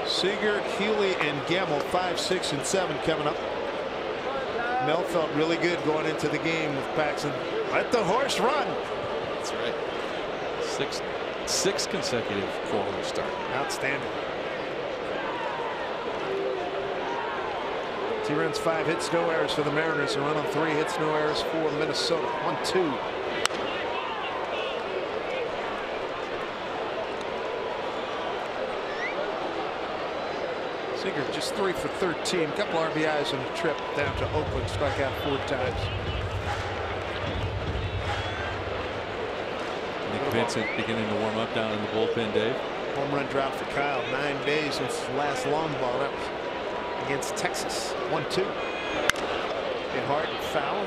Seager, Healy, and Gamble 5, 6, and 7 coming up. Mel felt really good going into the game with Paxton. Let the horse run. That's right. Six consecutive quality start. Outstanding. 2 runs, 5 hits, no errors for the Mariners. A run on 3 hits, no errors for Minnesota. 1-2. Seager just 3 for 13. Couple RBIs on the trip down to Oakland. Struck out 4 times. Nick Vincent beginning to warm up down in the bullpen, Dave. Home run drought for Kyle. 9 days since his last long ball. That was against Texas. 1-2. Hit hard and foul.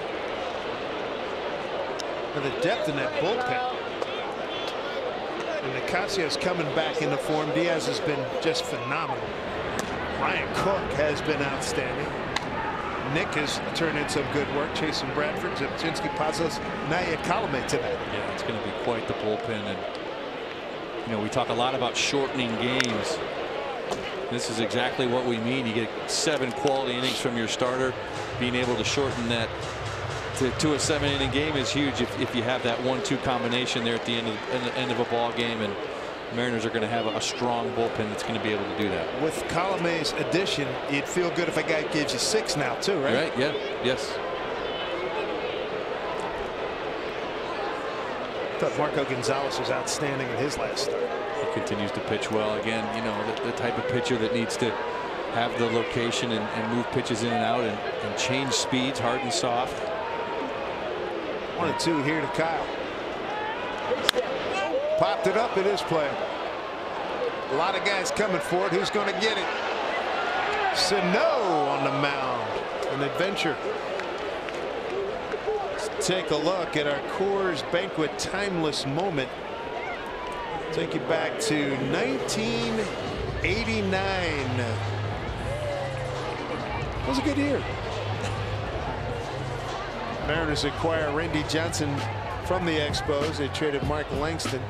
And the depth in that bullpen. And Nicasio's coming back into form. Diaz has been just phenomenal. Ryan Cook has been outstanding. Nick has turned in some good work. Chasing Bradford, Zipchinski, Pazos, now you Colome tonight. Yeah, it's going to be quite the bullpen. And you know, we talk a lot about shortening games. This is exactly what we mean. You get 7 quality innings from your starter. Being able to shorten that to a 7-inning game is huge if you have that 1-2 combination there at the end of a ball game. And Mariners are going to have a strong bullpen that's going to be able to do that. With Colome's addition, you'd feel good if a guy gives you 6 now too, right? Right. Yeah. Yes. I thought Marco Gonzalez was outstanding in his last start. He continues to pitch well. Again, you know, the type of pitcher that needs to have the location and move pitches in and out and change speeds, hard and soft. 1-2 here to Kyle. Popped it up. It is play. A lot of guys coming for it. Who's going to get it? Sano on the mound. An adventure. Let's take a look at our Coors Banquet timeless moment. Take you back to 1989. It was a good year. Mariners acquire Randy Johnson from the Expos. They traded Mark Langston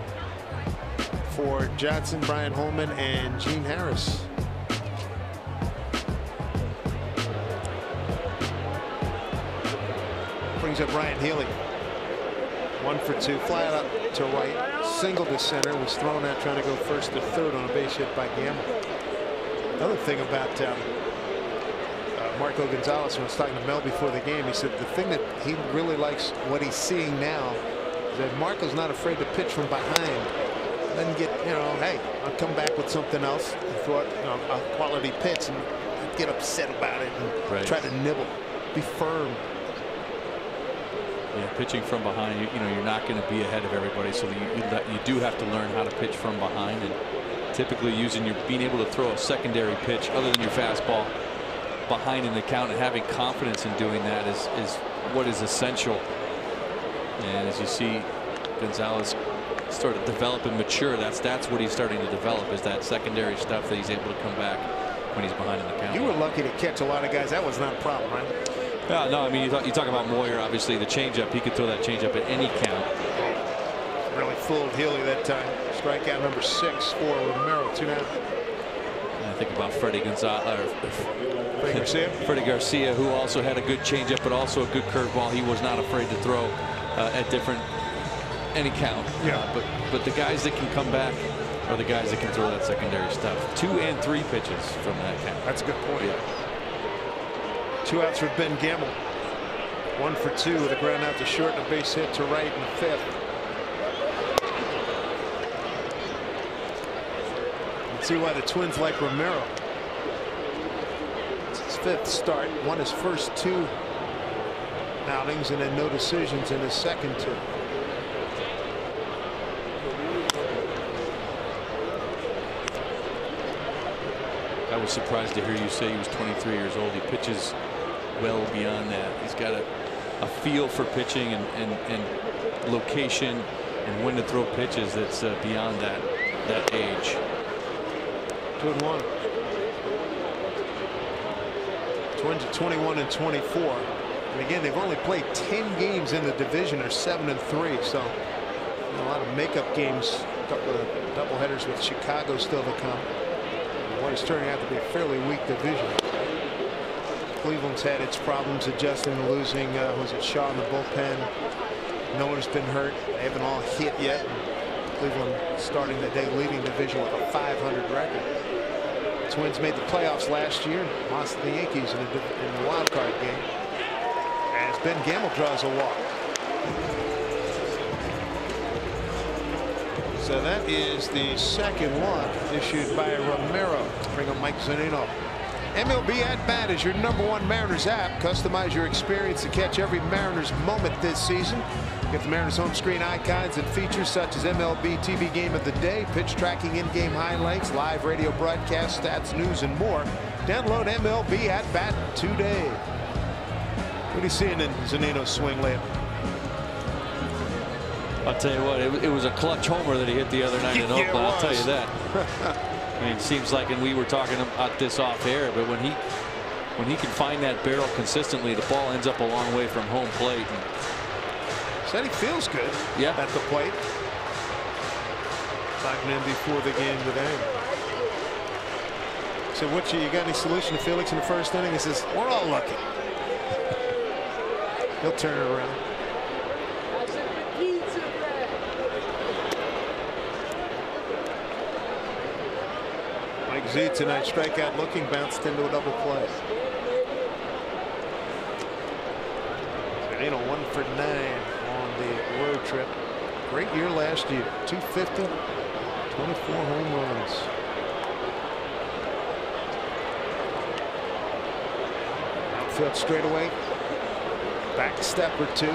for Johnson, Brian Holman, and Gene Harris. Brings up Ryan Healy. 1 for 2. Fly out to right. Single to center. Was thrown out trying to go first to third on a base hit by Gamble. Another thing about Marco Gonzalez, when I was talking to Mel before the game, he said the thing that he really likes what he's seeing now is that Marco's not afraid to pitch from behind. Then get, you know, hey, I'll come back with something else, throw a quality pitch, and get upset about it and try to nibble, be firm. Yeah, pitching from behind, you know, you're not going to be ahead of everybody, so you do have to learn how to pitch from behind, and typically being able to throw a secondary pitch other than your fastball behind in the count and having confidence in doing that is what is essential. And as you see Gonzalez start to develop and mature, that's what he's starting to develop, is that secondary stuff that he's able to come back when he's behind in the count. You were lucky to catch a lot of guys. That was not a problem, right? Yeah, no, I mean, you talk about Moyer, obviously the changeup. He could throw that changeup at any count. Really fooled Healy that time. Strikeout number 6 for Romero. 2 down. I think about Freddie Gonzalez, Freddie Garcia, who also had a good changeup, but also a good curveball. He was not afraid to throw at any count. Yeah. But the guys that can come back are the guys that can throw that secondary stuff. 2 and 3 pitches from that count. That's a good point. Yeah. 2 outs for Ben Gamble. 1 for 2 with a ground out to short and a base hit to right in the 5th. Let's see why the Twins like Romero. It's his 5th start. Won his first 2 outings and then no decisions in his second 2. I was surprised to hear you say he was 23 years old. He pitches well beyond that. He's got a feel for pitching and location and when to throw pitches that's beyond that age. 2-1. Twins are 21 and 24. And again, they've only played 10 games in the division. They're 7 and 3. So a lot of makeup games. A couple of doubleheaders with Chicago still to come. What is turning out to be a fairly weak division. Cleveland's had its problems adjusting to losing was it Shaw in the bullpen. Miller's been hurt. They haven't all hit yet. Cleveland starting the day leading division with a 500 record. Twins made the playoffs last year, lost to the Yankees in the wild card game. As Ben Gamble draws a walk. So that is the second walk issued by Romero. Bring up Mike Zunino. MLB At Bat is your #1 Mariners app. Customize your experience to catch every Mariners moment this season. Get the Mariners home screen icons and features such as MLB TV Game of the Day, pitch tracking, in-game highlights, live radio broadcast, stats, news, and more. Download MLB At Bat today. What are you seeing in Zunino's swing lately? I'll tell you what, it was a clutch homer that he hit the other night in Oakland. I'll tell you that. I mean, it seems like, and we were talking about this off air, but when he can find that barrel consistently, the ball ends up a long way from home plate. And said he feels good at the plate. Talking to him before the game today. So what you got any solution to Felix in the first inning? He says, we're all lucky. He'll turn it around. Mike Z tonight, strikeout looking, bounced into a double play. Zunino 1 for 9 on the road trip. Great year last year. 250, 24 home runs. Outfield straightaway. Back step or 2.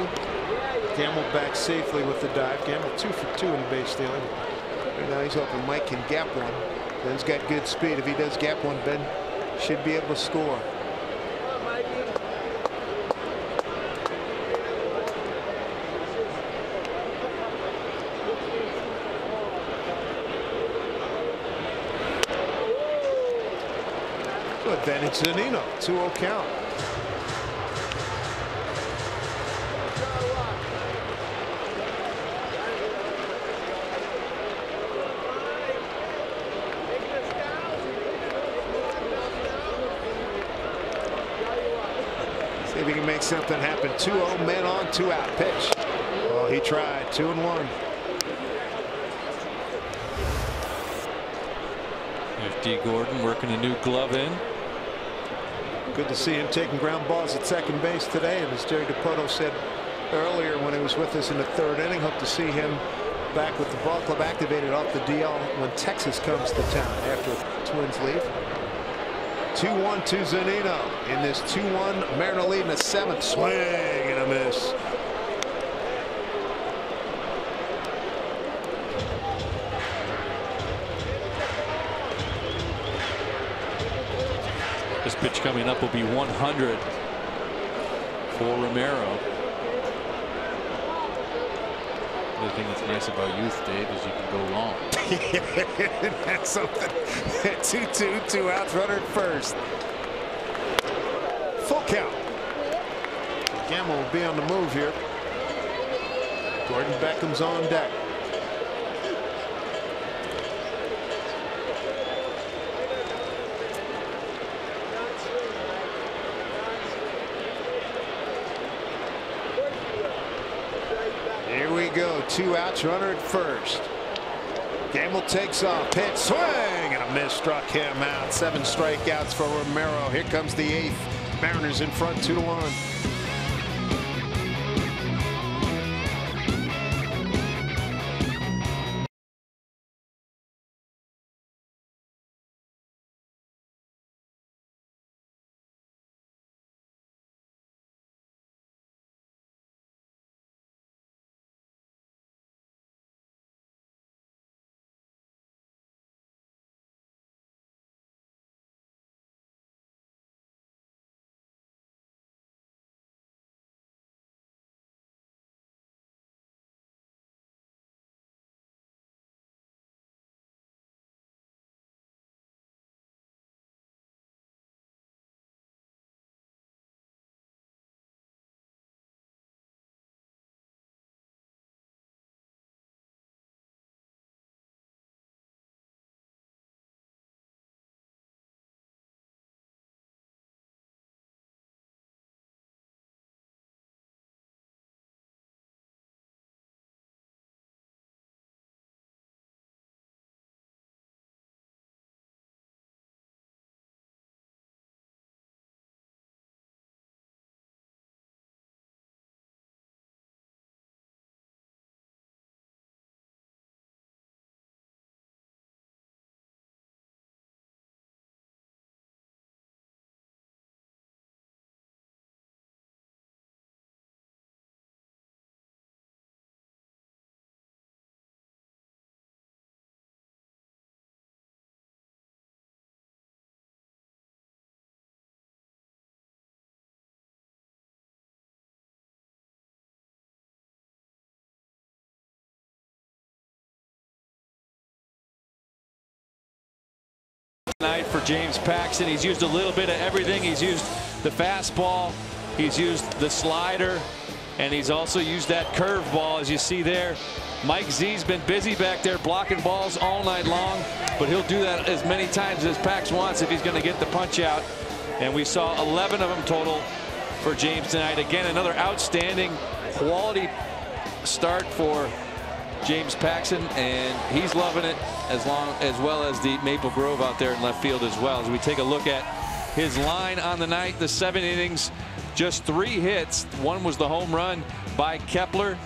Gamble back safely with the dive. Gamble 2 for 2 in the base stealing. Right now he's hoping Mike can gap one. Ben's got good speed. If he does gap one, Ben should be able to score. Good advantage Zunino. 2-0 count. See if he can make something happen. 2-0, men on, 2 out. Pitch. Oh, he tried. 2-1. There's D. Gordon working a new glove in. Good to see him taking ground balls at second base today. And as Jerry DiPoto said earlier when he was with us in the 3rd inning, hope to see him back with the ball club activated off the DL when Texas comes to town after the Twins leave. 2-1 to Zunino in this 2-1 Mariner lead in the 7th. Swing and a miss. This pitch coming up will be 100 for Romero. The thing that's nice about youth, Dave, is you can go long. That's something. 2-2, 2 outs, runner at first. Full count. Gamble will be on the move here. Gordon Beckham's on deck. Here we go. 2 outs, runner at first. Gamble takes off, pitch, swing, and a miss struck him out. 7 strikeouts for Romero. Here comes the 8th. Mariners in front 2-1. Night for James Paxton. He's used a little bit of everything. He's used the fastball, he's used the slider, and he's also used that curveball, as you see there. Mike Z's been busy back there blocking balls all night long, but he'll do that as many times as Pax wants if he's going to get the punch out. And we saw 11 of them total for James tonight. Again, another outstanding quality start for James Paxton, and he's loving it as well as the Maple Grove out there in left field as well. As we take a look at his line on the night, the 7 innings, just 3 hits. One was the home run by Kepler.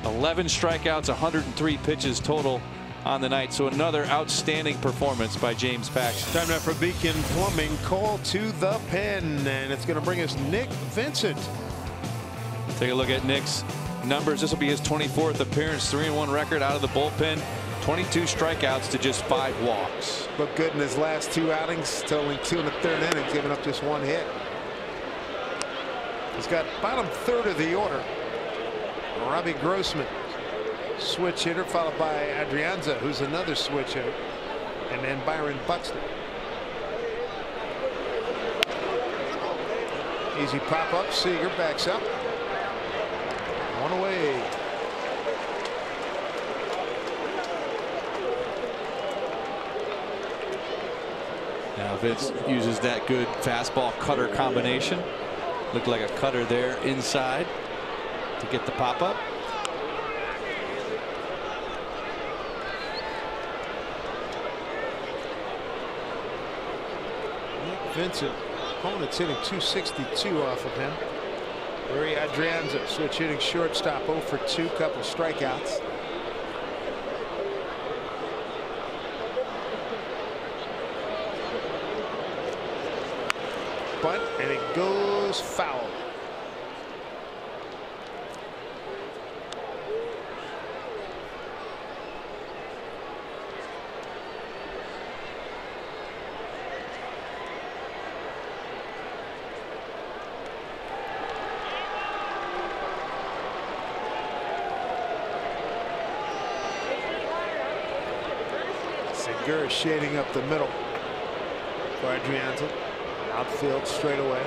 11 strikeouts, 103 pitches total on the night. So another outstanding performance by James Paxton. Time now for Beacon Plumbing. Call to the pen, and it's going to bring us Nick Vincent. Take a look at Nick's numbers. This will be his 24th appearance, 3-1 record out of the bullpen, 22 strikeouts to just 5 walks. Looked good in his last 2 outings, totaling 2 in the 3rd inning, giving up just 1 hit. He's got bottom 3rd of the order. Robbie Grossman, switch hitter, followed by Adrianza, who's another switch hitter, and then Byron Buxton. Easy pop up. Seager backs up. 1 away. Now Vince uses that good fastball cutter combination. Looked like a cutter there inside to get the pop up. Nick Vincent, opponent's hitting 262 off of him. Larry Adrianza, switch hitting shortstop, 0 for 2, couple strikeouts. Bunt, and it goes foul. Segura shading up the middle for Adrianza. Outfield straight away.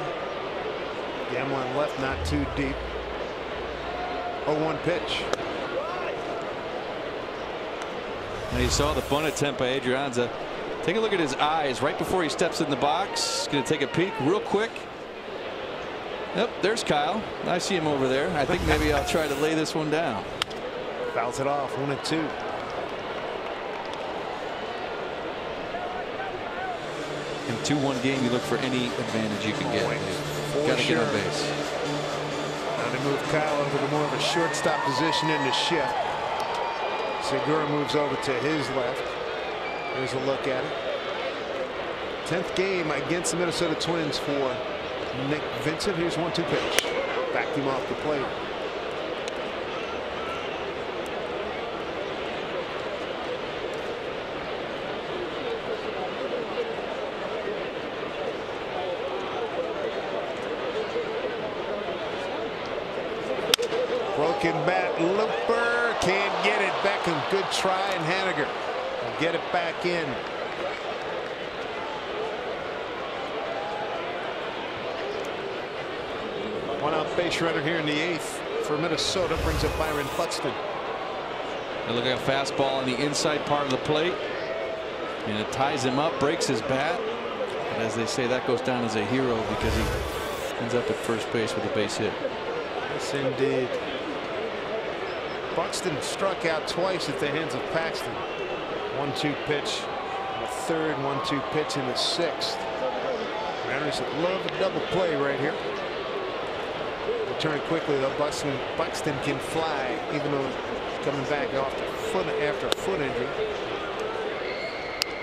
Gamlin left, not too deep. 0-1 pitch. And you saw the bunt attempt by Adrianza. Take a look at his eyes right before he steps in the box. He's going to take a peek real quick. Yep, there's Kyle. I see him over there. I think maybe I'll try to lay this one down. Fouls it off, 1-2. In 2-1 game, you look for any advantage you can get. Got to get on base. Now they move Kyle over to more of a shortstop position in the shift. Segura moves over to his left. There's a look at it. 10th game against the Minnesota Twins for Nick Vincent. Here's 1-2 pitch. Backed him off the plate. Broken bat, Looper can't get it. Beckham, good try, and Haniger will get it back in. One out base runner here in the 8th for Minnesota brings up Byron Buxton. And look at a fastball on the inside part of the plate, and it ties him up, breaks his bat. And as they say, that goes down as a hero because he ends up at first base with a base hit. Yes, indeed. Buxton struck out twice at the hands of Paxton. 1-2 pitch in the 3rd, 1-2 pitch in the 6th. Mariners love a double play right here. Return quickly though. Buxton can fly even though he's coming back off the foot after a foot injury.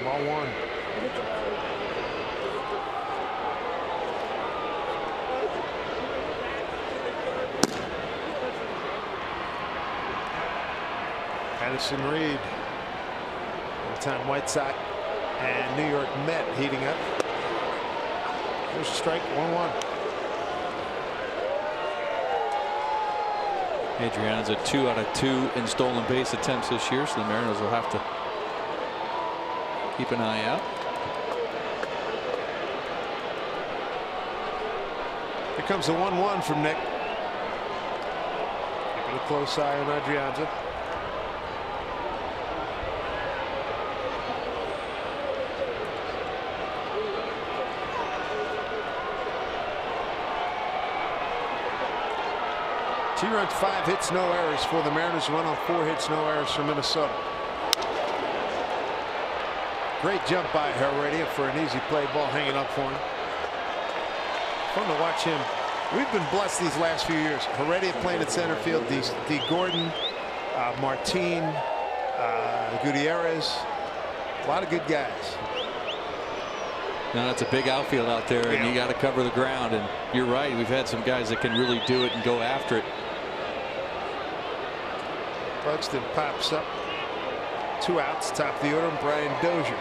Ball 1. Addison Reed, one-time White Sox and New York Met heating up. There's a strike, 1-1. Adrianza 2 out of 2 in stolen base attempts this year, so the Mariners will have to keep an eye out. Here comes the 1-1 from Nick. Keeping a close eye on Adrianza. Two runs, 5 hits, no errors for the Mariners. Run on 4 hits, no errors for Minnesota. Great jump by Heredia for an easy play ball hanging up for him. Fun to watch him. We've been blessed these last few years. Heredia playing at center field. D. Gordon, Martin, Gutierrez. A lot of good guys. Now that's a big outfield out there, and you got to cover the ground. And you're right. We've had some guys that can really do it and go after it. Buxton pops up. 2 outs, top of the order, and Brian Dozier.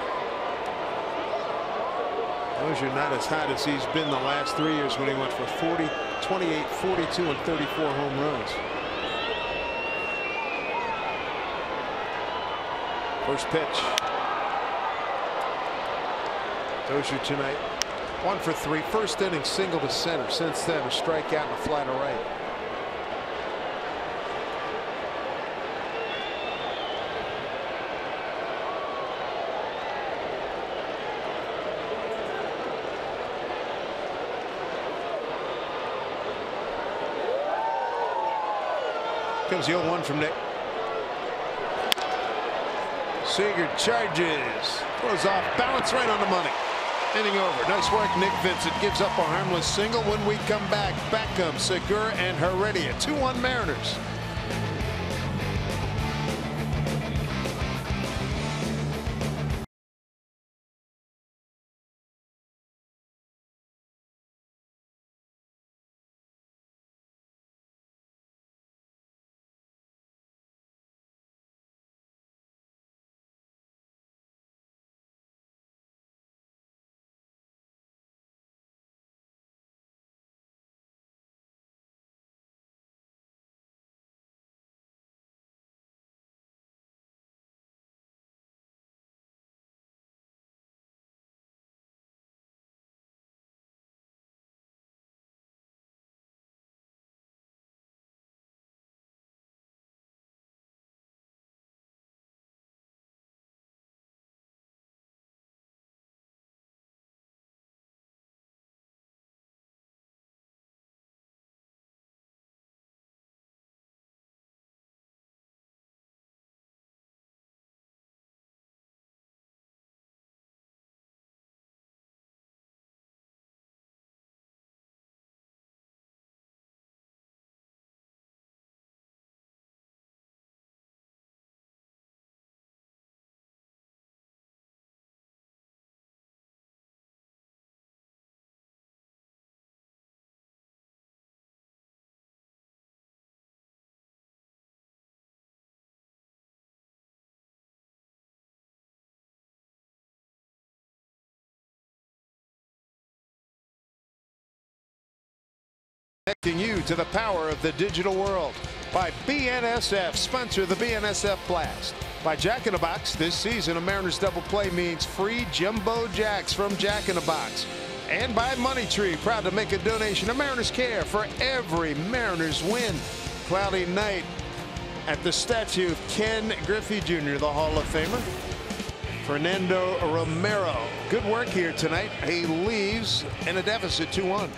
Dozier not as hot as he's been the last 3 years when he went for 40, 28, 42, and 34 home runs. First pitch. Dozier tonight 1 for 3. First inning single to center. Since then a strikeout and a fly to right. Comes the 0-1 from Nick. Seager charges. Throws off balance right on the money. Inning over. Nice work, Nick Vincent. Gives up a harmless single. When we come back, Beckham, Segura, and Heredia. 2-1 Mariners. Connecting you to the power of the digital world by BNSF, sponsor of the BNSF Blast. By Jack in the Box, this season a Mariners double play means free jumbo jacks from Jack in the Box. And by Money Tree, proud to make a donation to Mariners Care for every Mariners win. Cloudy night at the statue of Ken Griffey Jr., the Hall of Famer. Fernando Romero, good work here tonight. He leaves in a deficit 2-1.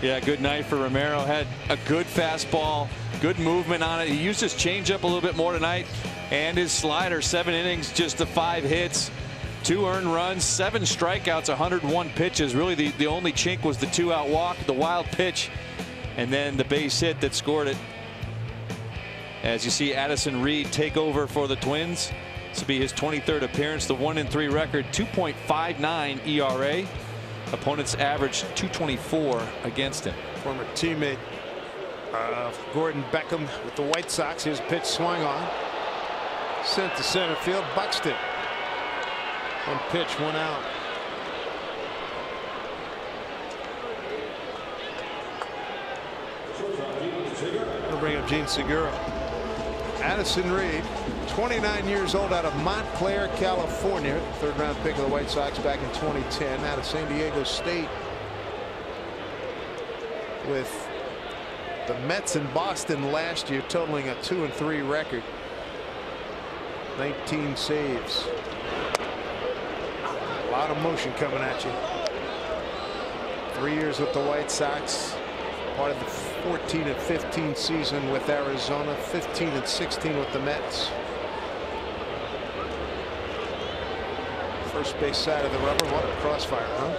Yeah, good night for Romero. Had a good fastball, good movement on it. He used his changeup a little bit more tonight, and his slider. 7 innings, just the 5 hits, 2 earned runs, 7 strikeouts, 101 pitches. Really, the only chink was the 2-out walk, the wild pitch, and then the base hit that scored it. As you see Addison Reed take over for the Twins. This will be his 23rd appearance, the 1-3 record, 2.59 ERA. Opponents averaged 224 against him. Former teammate of Gordon Beckham with the White Sox. His pitch swung on. Sent to center field. Buxton. 1 pitch, 1 out. We'll bring up Gene Segura. Addison Reed, 29 years old, out of Montclair, California. 3rd round pick of the White Sox back in 2010, out of San Diego State. With the Mets and Boston last year, totaling a 2-3 record. 19 saves. A lot of motion coming at you. 3 years with the White Sox. Part of the 14-15 season with Arizona, 15-16 with the Mets. First base side of the rubber. What a crossfire, huh?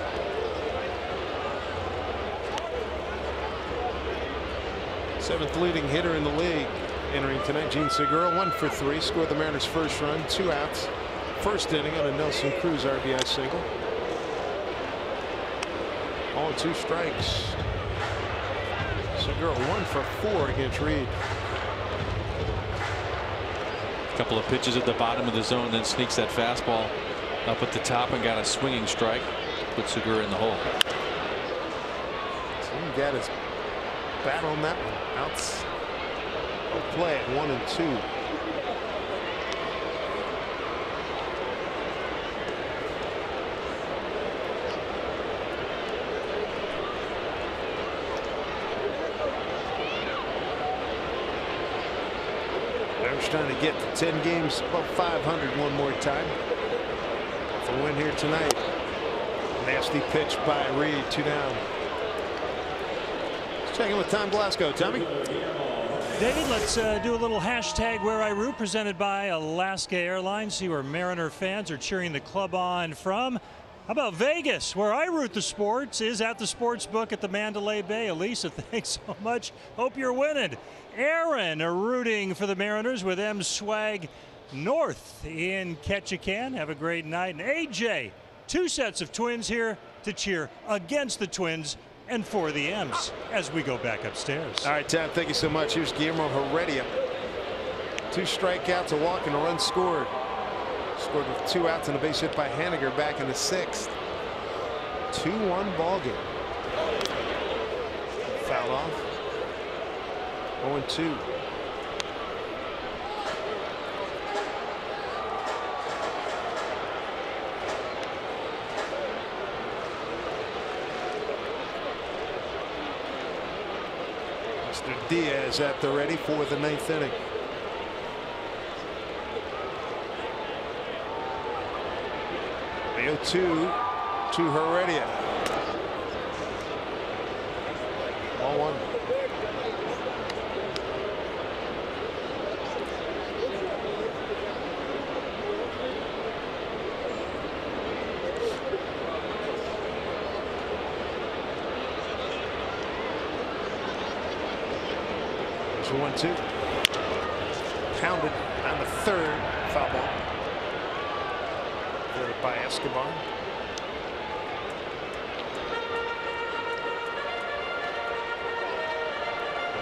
Seventh leading hitter in the league entering tonight. Gene Segura, 1 for 3, scored the Mariners' first run, 2 outs. First inning on a Nelson Cruz RBI single. All 2 strikes. Segura 1 for 4 against Reed. A couple of pitches at the bottom of the zone, then sneaks that fastball up at the top and got a swinging strike. Put Segura in the hole. So he got his bat on that one. Outs of play at 1 and 2. Trying to get to 10 games above 500 one more time. For a win here tonight. Nasty pitch by Reed, 2 down. Let's check in with Tom Glasgow. Tommy. David, let's do a little hashtag Where I Root, presented by Alaska Airlines. See where Mariner fans are cheering the club on from. How about Vegas, where I root the sports, is at the sports book at the Mandalay Bay. Elisa, thanks so much. Hope you're winning. Aaron rooting for the Mariners with M Swag North in Ketchikan. Have a great night. And AJ, 2 sets of Twins here to cheer against the Twins and for the M's as we go back upstairs. All right, Tom, thank you so much. Here's Guillermo Heredia. 2 strikeouts, a walk, and a run scored. Scored with 2 outs and a base hit by Haniger back in the 6th. 2-1 ball game. Foul off. 0-2. Mr. Diaz at the ready for the 9th inning. The 0-2 to Heredia. Ball 1. There's 1-2. Pounded on the 3rd. Foul ball. Fielded by Escobar.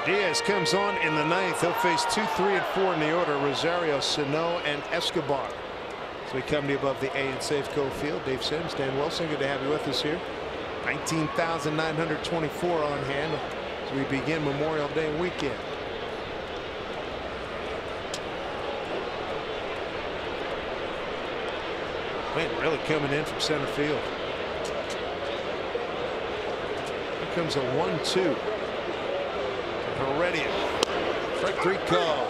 Diaz comes on in the 9th. He'll face 2, 3, and 4 in the order. Rosario, Sano, and Escobar. So we come to you above the A in Safeco Field. Dave Sims, Dan Wilson, good to have you with us here. 19,924 on hand. as we begin Memorial Day weekend. Man, really coming in from center field. Here comes a 1-2. Heredia. Strike 3 call.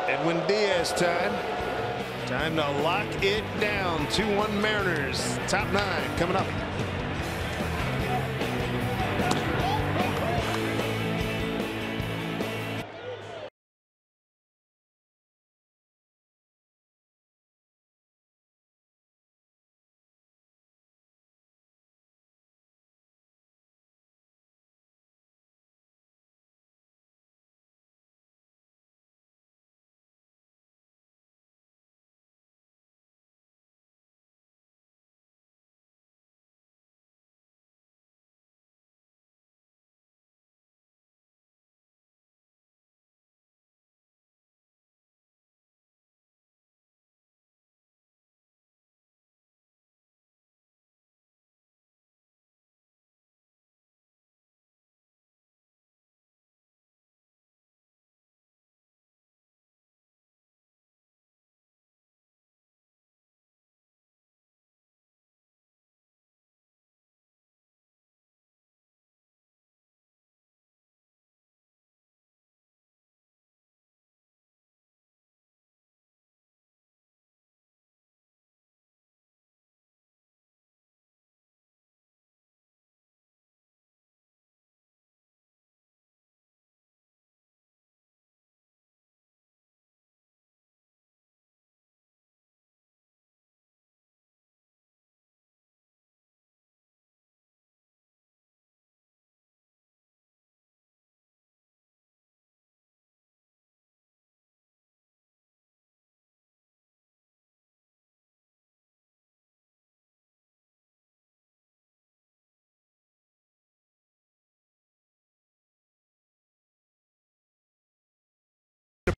Edwin Diaz time. Time to lock it down. 2-1 Mariners. Top 9 coming up.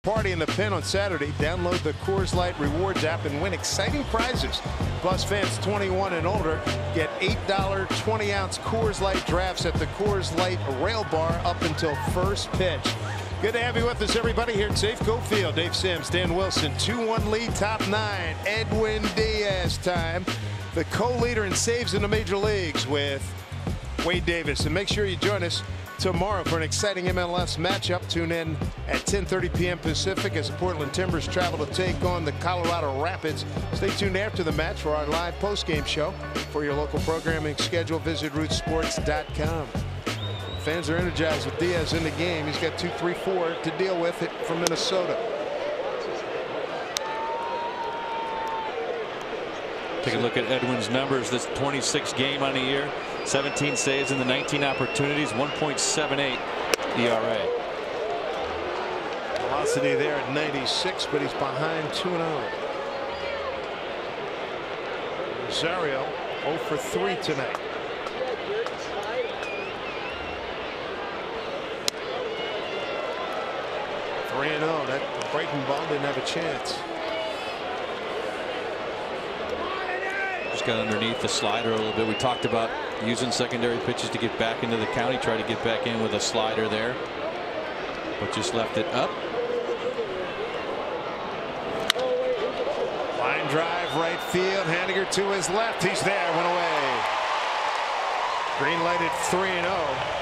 Party in the pen on Saturday. Download the Coors Light Rewards app and win exciting prizes. Plus, fans 21 and older get $8 20-ounce Coors Light drafts at the Coors Light Rail Bar up until first pitch. Good to have you with us, everybody, here at Safeco Field. Dave Sims, Dan Wilson, 2-1 lead, top 9. Edwin Diaz time. The co-leader in saves in the major leagues with Wade Davis. And make sure you join us tomorrow for an exciting MLS matchup. Tune in at 10:30 p.m. Pacific as the Portland Timbers travel to take on the Colorado Rapids. Stay tuned after the match for our live post-game show. For your local programming schedule, visit rootsports.com. Fans are energized with Diaz in the game. He's got 2, 3, 4 to deal with it from Minnesota. Take a look at Edwin's numbers. This 26th game on the year. 17 saves in the 19 opportunities, 1.78 ERA. Velocity there at 96, but he's behind 2-0. Rosario 0 for 3 tonight. That Brighton ball didn't have a chance. Just got underneath the slider a little bit. We talked about using secondary pitches to get back into the county. Try to get back in with a slider there, but just left it up. Line drive right field. Haniger to his left. He's there. Went away. Green lighted 3-0.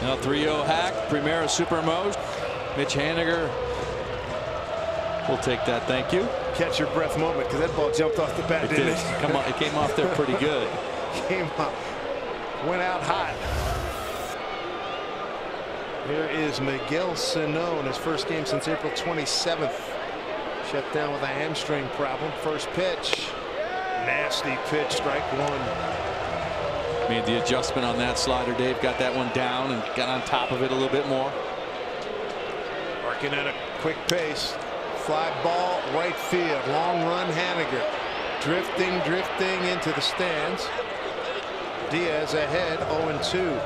Now 3-0 hack. Primera Supermos. Mitch Haniger will take that. Thank you. Catch your breath moment, because that ball jumped off the bat, didn't it? Come on, it came off there pretty good. Came up. Went out hot. Here is Miguel Sano in his first game since April 27th. Shut down with a hamstring problem. First pitch. Nasty pitch. Strike 1. Made the adjustment on that slider. Dave got that one down and got on top of it a little bit more. Working at a quick pace. Fly ball right field. Long run. Haniger drifting into the stands. Diaz ahead 0-2.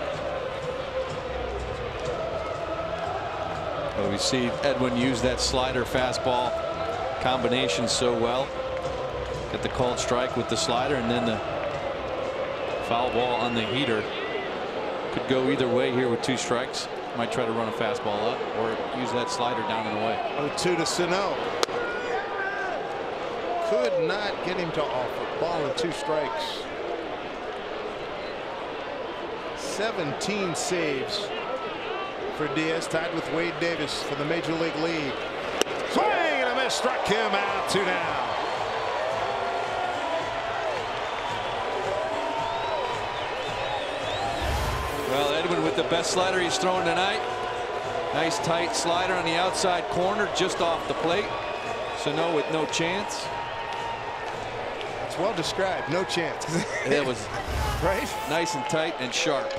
Well, we see Edwin use that slider fastball combination so well. Get the called strike with the slider, and then the Foul ball on the heater. Could go either way here with 2 strikes. Might try to run a fastball up or use that slider down and away. 0-2 to Sano. Could not get him to offer. Ball and 2 strikes. 17 saves for Diaz, tied with Wade Davis for the Major League lead. Swing and a miss, struck him out. 2 down. Well, Edwin with the best slider he's thrown tonight. Nice tight slider on the outside corner, just off the plate. Sano with no chance. It's well described. No chance. That was right. Nice and tight and sharp.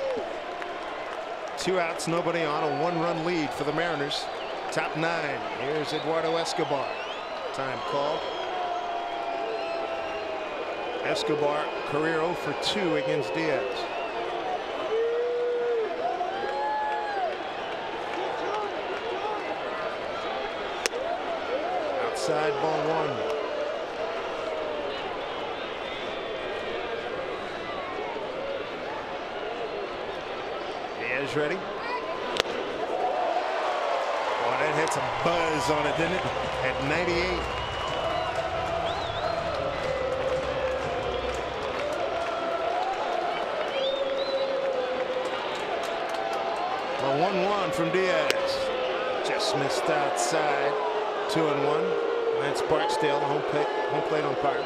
2 outs, nobody on, a 1-run lead for the Mariners. Top 9. Here's Eduardo Escobar. Time called. Escobar, career 0 for 2 against Diaz. Outside, ball 1. Diaz ready. Oh, that had some buzz on it, didn't it? At 98. A 1-1 from Diaz. Just missed outside. 2-1. Lance Barksdale, home plate umpire.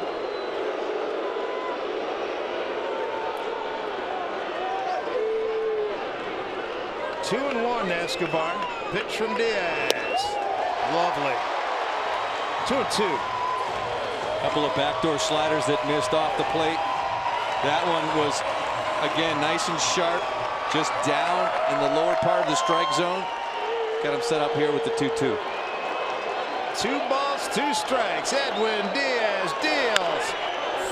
Two and 1 Escobar. Pitch from Diaz. Lovely. 2-2. Couple of backdoor sliders that missed off the plate. That one was, again, nice and sharp. Just down in the lower part of the strike zone. Got him set up here with the 2-2. 2 balls, 2 strikes. Edwin Diaz deals.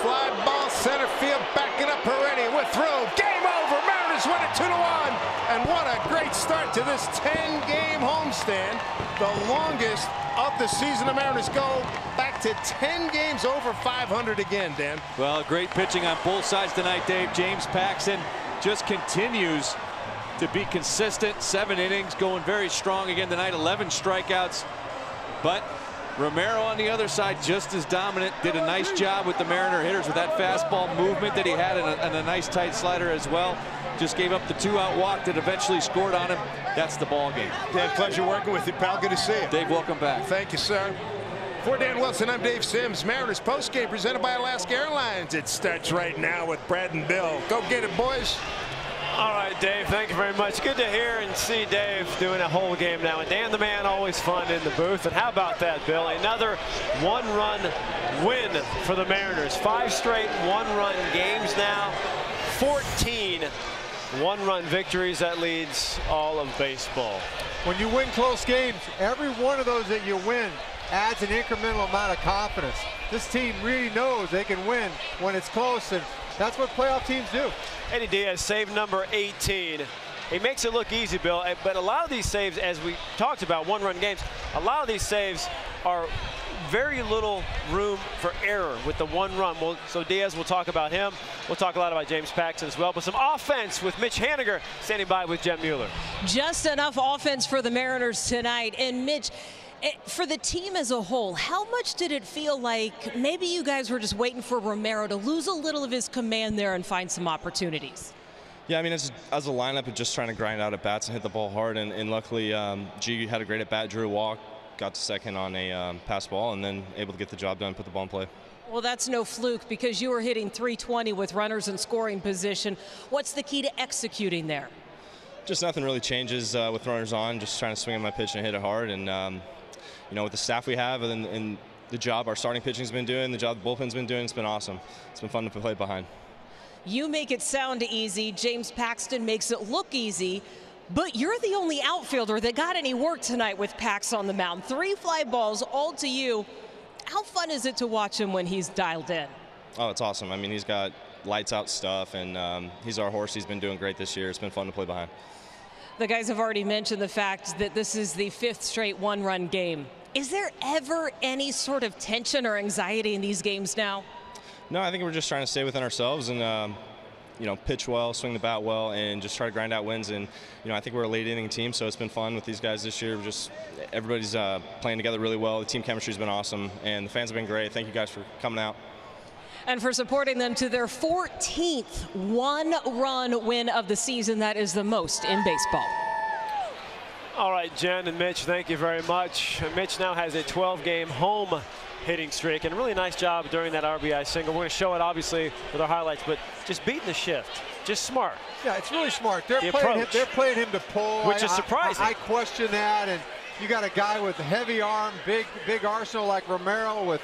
Fly ball center field, backing up Peretti with throw. Game over. Mariners win it 2-1. And what a great start to this 10-game homestand. The longest of the season. The Mariners go back to 10 games over 500 again, Dan. Well, great pitching on both sides tonight, Dave. James Paxton just continues to be consistent. 7 innings, going very strong again tonight. 11 strikeouts. But Romero on the other side, just as dominant. Did a nice job with the Mariner hitters with that fastball movement that he had, and a nice tight slider as well. Just gave up the 2-out walk that eventually scored on him. That's the ball game. Dan, pleasure working with you, pal. Good to see you. Dave, welcome back. Thank you, sir. For Dan Wilson, I'm Dave Sims. Mariners postgame presented by Alaska Airlines. It starts right now with Brad and Bill. Go get it, boys. All right, Dave, thank you very much. Good to hear and see Dave doing a whole game now. And Dan the Man, always fun in the booth. And how about that, Bill? Another 1-run win for the Mariners. 5 straight 1-run games now. 14 1-run victories. That leads all of baseball. When you win close games, every one of those that you win adds an incremental amount of confidence. This team really knows they can win when it's close, and that's what playoff teams do. Eddie Diaz, save number 18. He makes it look easy, Bill, but a lot of these saves, as we talked about, 1-run games, a lot of these saves are very little room for error with the 1 run. So Diaz, we'll talk about him. We'll talk a lot about James Paxton as well, but some offense with Mitch Haniger standing by with Jet Mueller. Just enough offense for the Mariners tonight. And Mitch, for the team as a whole, how much did it feel like maybe you guys were just waiting for Romero to lose a little of his command there and find some opportunities? Yeah, I mean, as a lineup, just trying to grind out at bats and hit the ball hard, and luckily G had a great at bat, drew a walk, got to second on a pass ball, and then able to get the job done, put the ball in play. Well, that's no fluke because you were hitting .320 with runners in scoring position. What's the key to executing there? Just nothing really changes with runners on, just trying to swing at my pitch and hit it hard. And, you know, with the staff we have and the job our starting pitching's been doing, the job the bullpen's been doing, it's been awesome. It's been fun to play behind. You make it sound easy. James Paxton makes it look easy. But you're the only outfielder that got any work tonight with Pax on the mound. 3 fly balls, all to you. How fun is it to watch him when he's dialed in? Oh, it's awesome. I mean, he's got lights out stuff, and he's our horse. He's been doing great this year. It's been fun to play behind. The guys have already mentioned the fact that this is the 5th straight 1-run game. Is there ever any sort of tension or anxiety in these games now? No, I think we're just trying to stay within ourselves and, pitch well, swing the bat well, and just try to grind out wins. And I think we're a late inning team, so it's been fun with these guys this year. Just everybody's playing together really well. The team chemistry's been awesome, and the fans have been great. Thank you guys for coming out. And for supporting them to their 14th one-run win of the season. That is the most in baseball. All right, Jen and Mitch, thank you very much. Mitch now has a 12-game home hitting streak, and a really nice job during that RBI single. We're going to show it, obviously, with our highlights, but just beating the shift. Just smart. Yeah, it's really smart. They're playing him to pull. Which is surprising. I question that, and you got a guy with a heavy arm, big arsenal like Romero with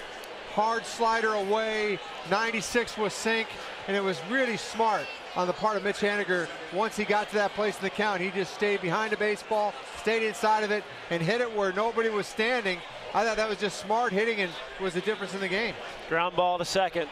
hard slider away, 96 with sink, and it was really smart on the part of Mitch Haniger. Once he got to that place in the count, he just stayed behind the baseball, stayed inside of it, and hit it where nobody was standing. I thought that was just smart hitting and was the difference in the game. Ground ball to second.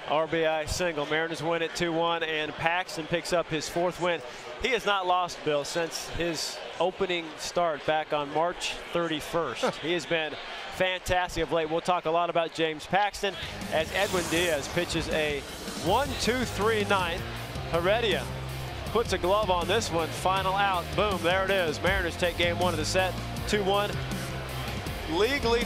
RBI single. Mariners win it 2-1, and Paxton picks up his 4th win. He has not lost, Bill, since his opening start back on March 31st. He has been fantastic of late. We'll talk a lot about James Paxton as Edwin Diaz pitches a 1-2-3 ninth. Heredia puts a glove on this one. Final out. Boom, there it is. Mariners take game 1 of the set, 2-1.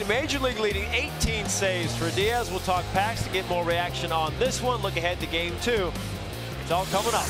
Major league leading 18 saves for Diaz. We'll talk Paxton, get more reaction on this one. Look ahead to game 2. It's all coming up.